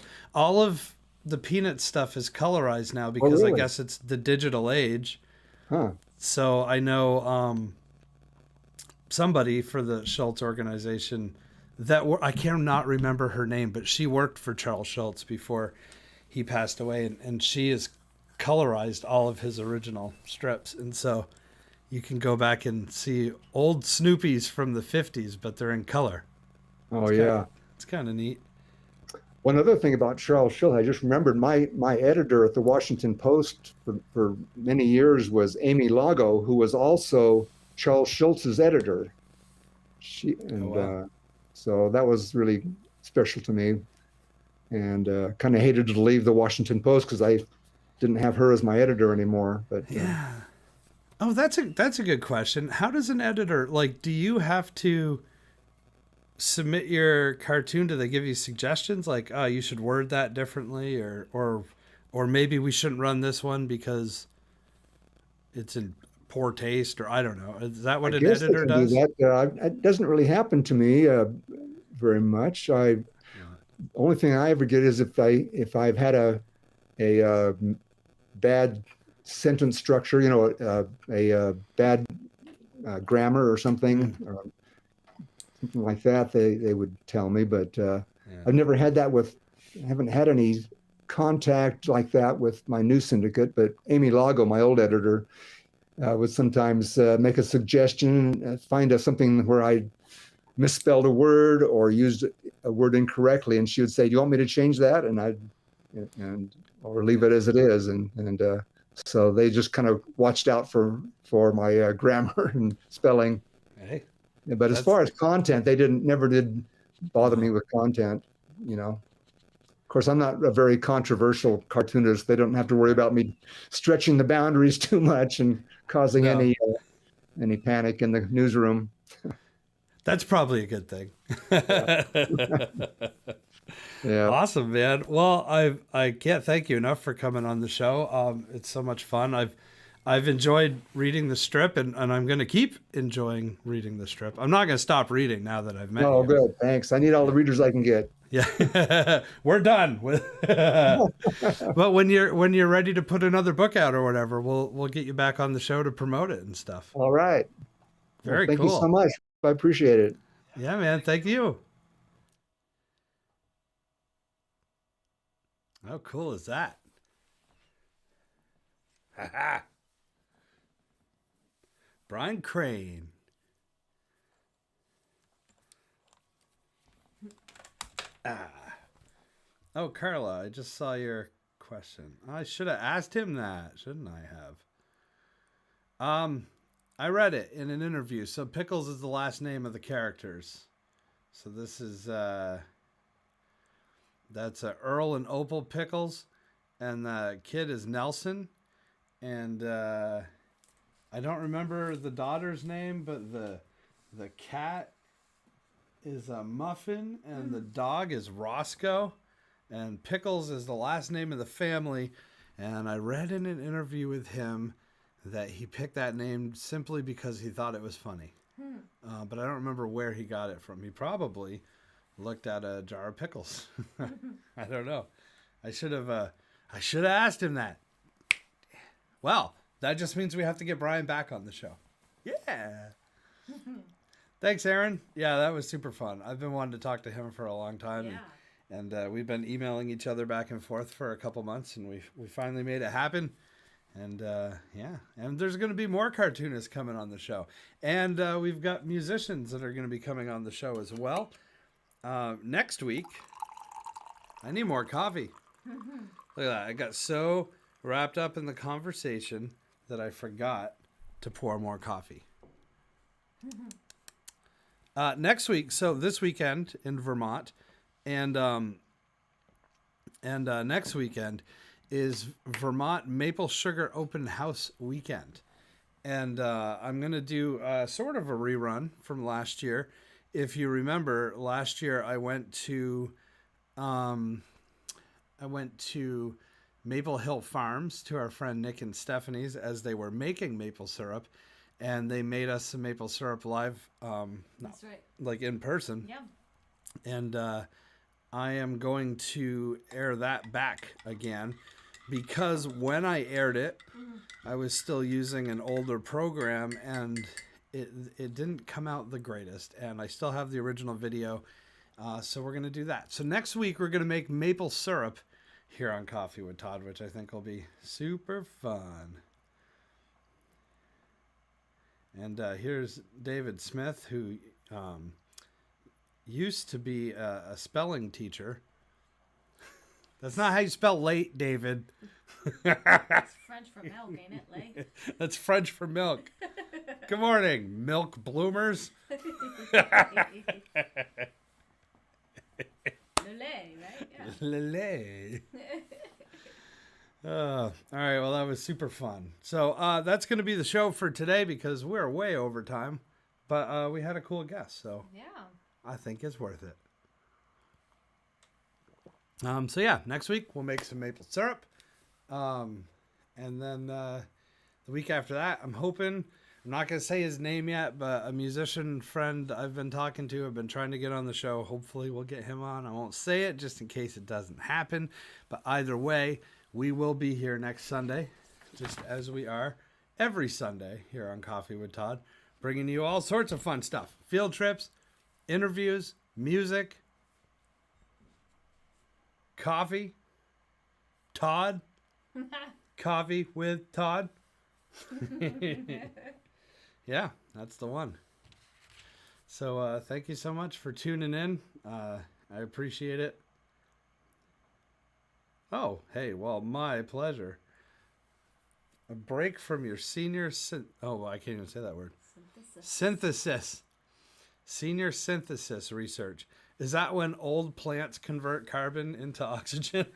Speaker 1: the Peanut stuff is colorized now because I
Speaker 3: really?
Speaker 1: guess it's the digital age.
Speaker 3: Huh.
Speaker 1: So I know somebody for the Schultz organization I cannot remember her name, but she worked for Charles Schultz before he passed away, and she has colorized all of his original strips, and so you can go back and see old Snoopies from the 50s, but they're in color.
Speaker 3: Oh, yeah.
Speaker 1: It's kind of neat.
Speaker 3: One other thing about Charles Schultz, I just remembered my editor at the Washington Post for many years was Amy Lago, who was also Charles Schultz's editor.
Speaker 1: Wow.
Speaker 3: So that was really special to me, and kind of hated to leave the Washington Post because I didn't have her as my editor anymore. But
Speaker 1: Yeah. Oh, that's a good question. How does an editor, like, do you have to submit your cartoon? Do they give you suggestions like, oh, you should word that differently, or maybe we shouldn't run this one because it's in poor taste, or I don't know. Is that what
Speaker 3: I
Speaker 1: an
Speaker 3: guess they
Speaker 1: editor
Speaker 3: can
Speaker 1: does?
Speaker 3: do that. It doesn't really happen to me very much. Only thing I ever get is if I've had a bad sentence structure, a bad grammar or something like that, they would tell me. But
Speaker 1: Yeah.
Speaker 3: I've never had that haven't had any contact like that with my new syndicate, but Amy Lago, my old editor, would sometimes make a suggestion, find something where I misspelled a word or used a word incorrectly, and she would say, "Do you want me to change that?" And I'd or leave it as it is, and so they just kind of watched out for my grammar and spelling.
Speaker 1: Hey,
Speaker 3: But as far as content, they never did bother me with content, you know. Of course, I'm not a very controversial cartoonist. They don't have to worry about me stretching the boundaries too much and causing any panic in the newsroom.
Speaker 1: That's probably a good thing.
Speaker 3: Yeah.
Speaker 1: Awesome, man. Well, I can't thank you enough for coming on the show. It's so much fun. I've enjoyed reading the strip, and I'm going to keep enjoying reading the strip. I'm not going to stop reading now that I've met you.
Speaker 3: Oh, good. Thanks. I need all the readers I can get.
Speaker 1: Yeah, we're done. But when you're ready to put another book out or whatever, we'll get you back on the show to promote it and stuff.
Speaker 3: All right.
Speaker 1: Very
Speaker 3: thank
Speaker 1: cool.
Speaker 3: you so much. I appreciate it.
Speaker 1: Yeah, man. Thank you. How cool is that? Brian Crane. Oh, Carla, I just saw your question. I should have asked him that, shouldn't I have? I read it in an interview. So Pickles is the last name of the characters. So this is that's Earl and Opal Pickles, and the kid is Nelson, and I don't remember the daughter's name, but the cat is a Muffin, and the dog is Roscoe, and Pickles is the last name of the family. And I read in an interview with him that he picked that name simply because he thought it was funny. But I don't remember where he got it from. He probably looked at a jar of pickles. I don't know. I should have asked him that. Well, that just means we have to get Brian back on the show. Yeah. Thanks, Aaron. Yeah, that was super fun. I've been wanting to talk to him for a long time.
Speaker 2: Yeah.
Speaker 1: And we've been emailing each other back and forth for a couple months, and we finally made it happen. And yeah, and there's going to be more cartoonists coming on the show. And we've got musicians that are going to be coming on the show as well. Next week, I need more coffee. Look at that. I got so wrapped up in the conversation that I forgot to pour more coffee. Next week, so this weekend in Vermont, and next weekend is Vermont Maple Sugar Open House Weekend. And I'm going to do sort of a rerun from last year. If you remember, last year I went to Maple Hill Farms to our friend Nick and Stephanie's as they were making maple syrup. And they made us some maple syrup live,
Speaker 2: That's right.
Speaker 1: like in person.
Speaker 2: Yeah.
Speaker 1: And I am going to air that back again because when I aired it, I was still using an older program and it didn't come out the greatest. And I still have the original video, so we're going to do that. So next week, we're going to make maple syrup here on Coffee with Todd, which I think will be super fun. And here's David Smith, who used to be a spelling teacher. That's not how you spell late, David.
Speaker 2: It's French for milk, ain't it, Lay?
Speaker 1: That's French for milk. Good morning, milk bloomers.
Speaker 2: Lele, right? Yeah.
Speaker 1: Lele. All right, well, that was super fun. So that's going to be the show for today because we're way over time. But we had a cool guest, so
Speaker 2: Yeah.
Speaker 1: I think it's worth it. So yeah, next week we'll make some maple syrup. And then the week after that, I'm hoping, I'm not going to say his name yet, but a musician friend I've been talking to, I've been trying to get on the show. Hopefully we'll get him on. I won't say it just in case it doesn't happen. But either way, we will be here next Sunday, just as we are every Sunday here on Coffee with Todd, bringing you all sorts of fun stuff. Field trips, interviews, music, coffee, Todd. Coffee with Todd. Yeah, that's the one. So thank you so much for tuning in. I appreciate it. Oh, hey, well, my pleasure. A break from your senior... I can't even say that word. Synthesis. Senior synthesis research. Is that when old plants convert carbon into oxygen?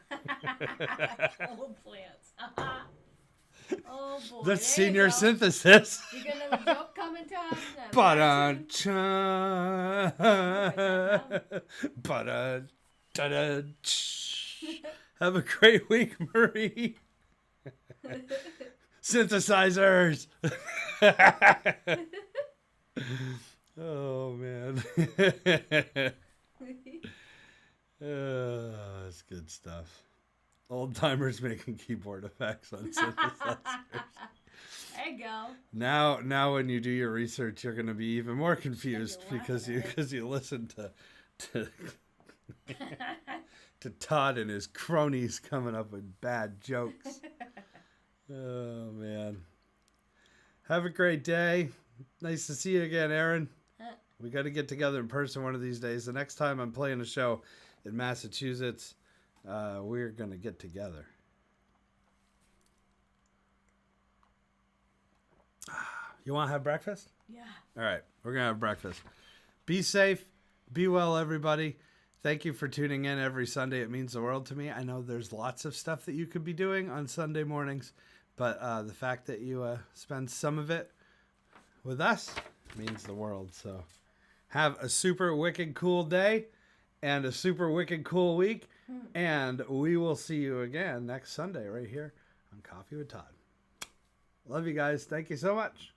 Speaker 2: Old plants. Oh boy.
Speaker 1: That's senior synthesis.
Speaker 2: You got another joke coming, Tom?
Speaker 1: Have a great week, Marie. Synthesizers. Oh, man. That's good stuff. Old timers making keyboard effects on synthesizers.
Speaker 2: There you go.
Speaker 1: Now, when you do your research, you're going to be even more confused because you listen to to Todd and his cronies coming up with bad jokes. Oh man! Have a great day. Nice to see you again, Aaron. We got to get together in person one of these days. The next time I'm playing a show in Massachusetts, we're going to get together. You want to have breakfast?
Speaker 2: Yeah.
Speaker 1: All right. We're going to have breakfast. Be safe. Be well, everybody. Thank you for tuning in every Sunday. It means the world to me. I know there's lots of stuff that you could be doing on Sunday mornings, but the fact that you spend some of it with us means the world. So have a super wicked cool day and a super wicked cool week. And we will see you again next Sunday right here on Coffee with Todd. Love you guys. Thank you so much.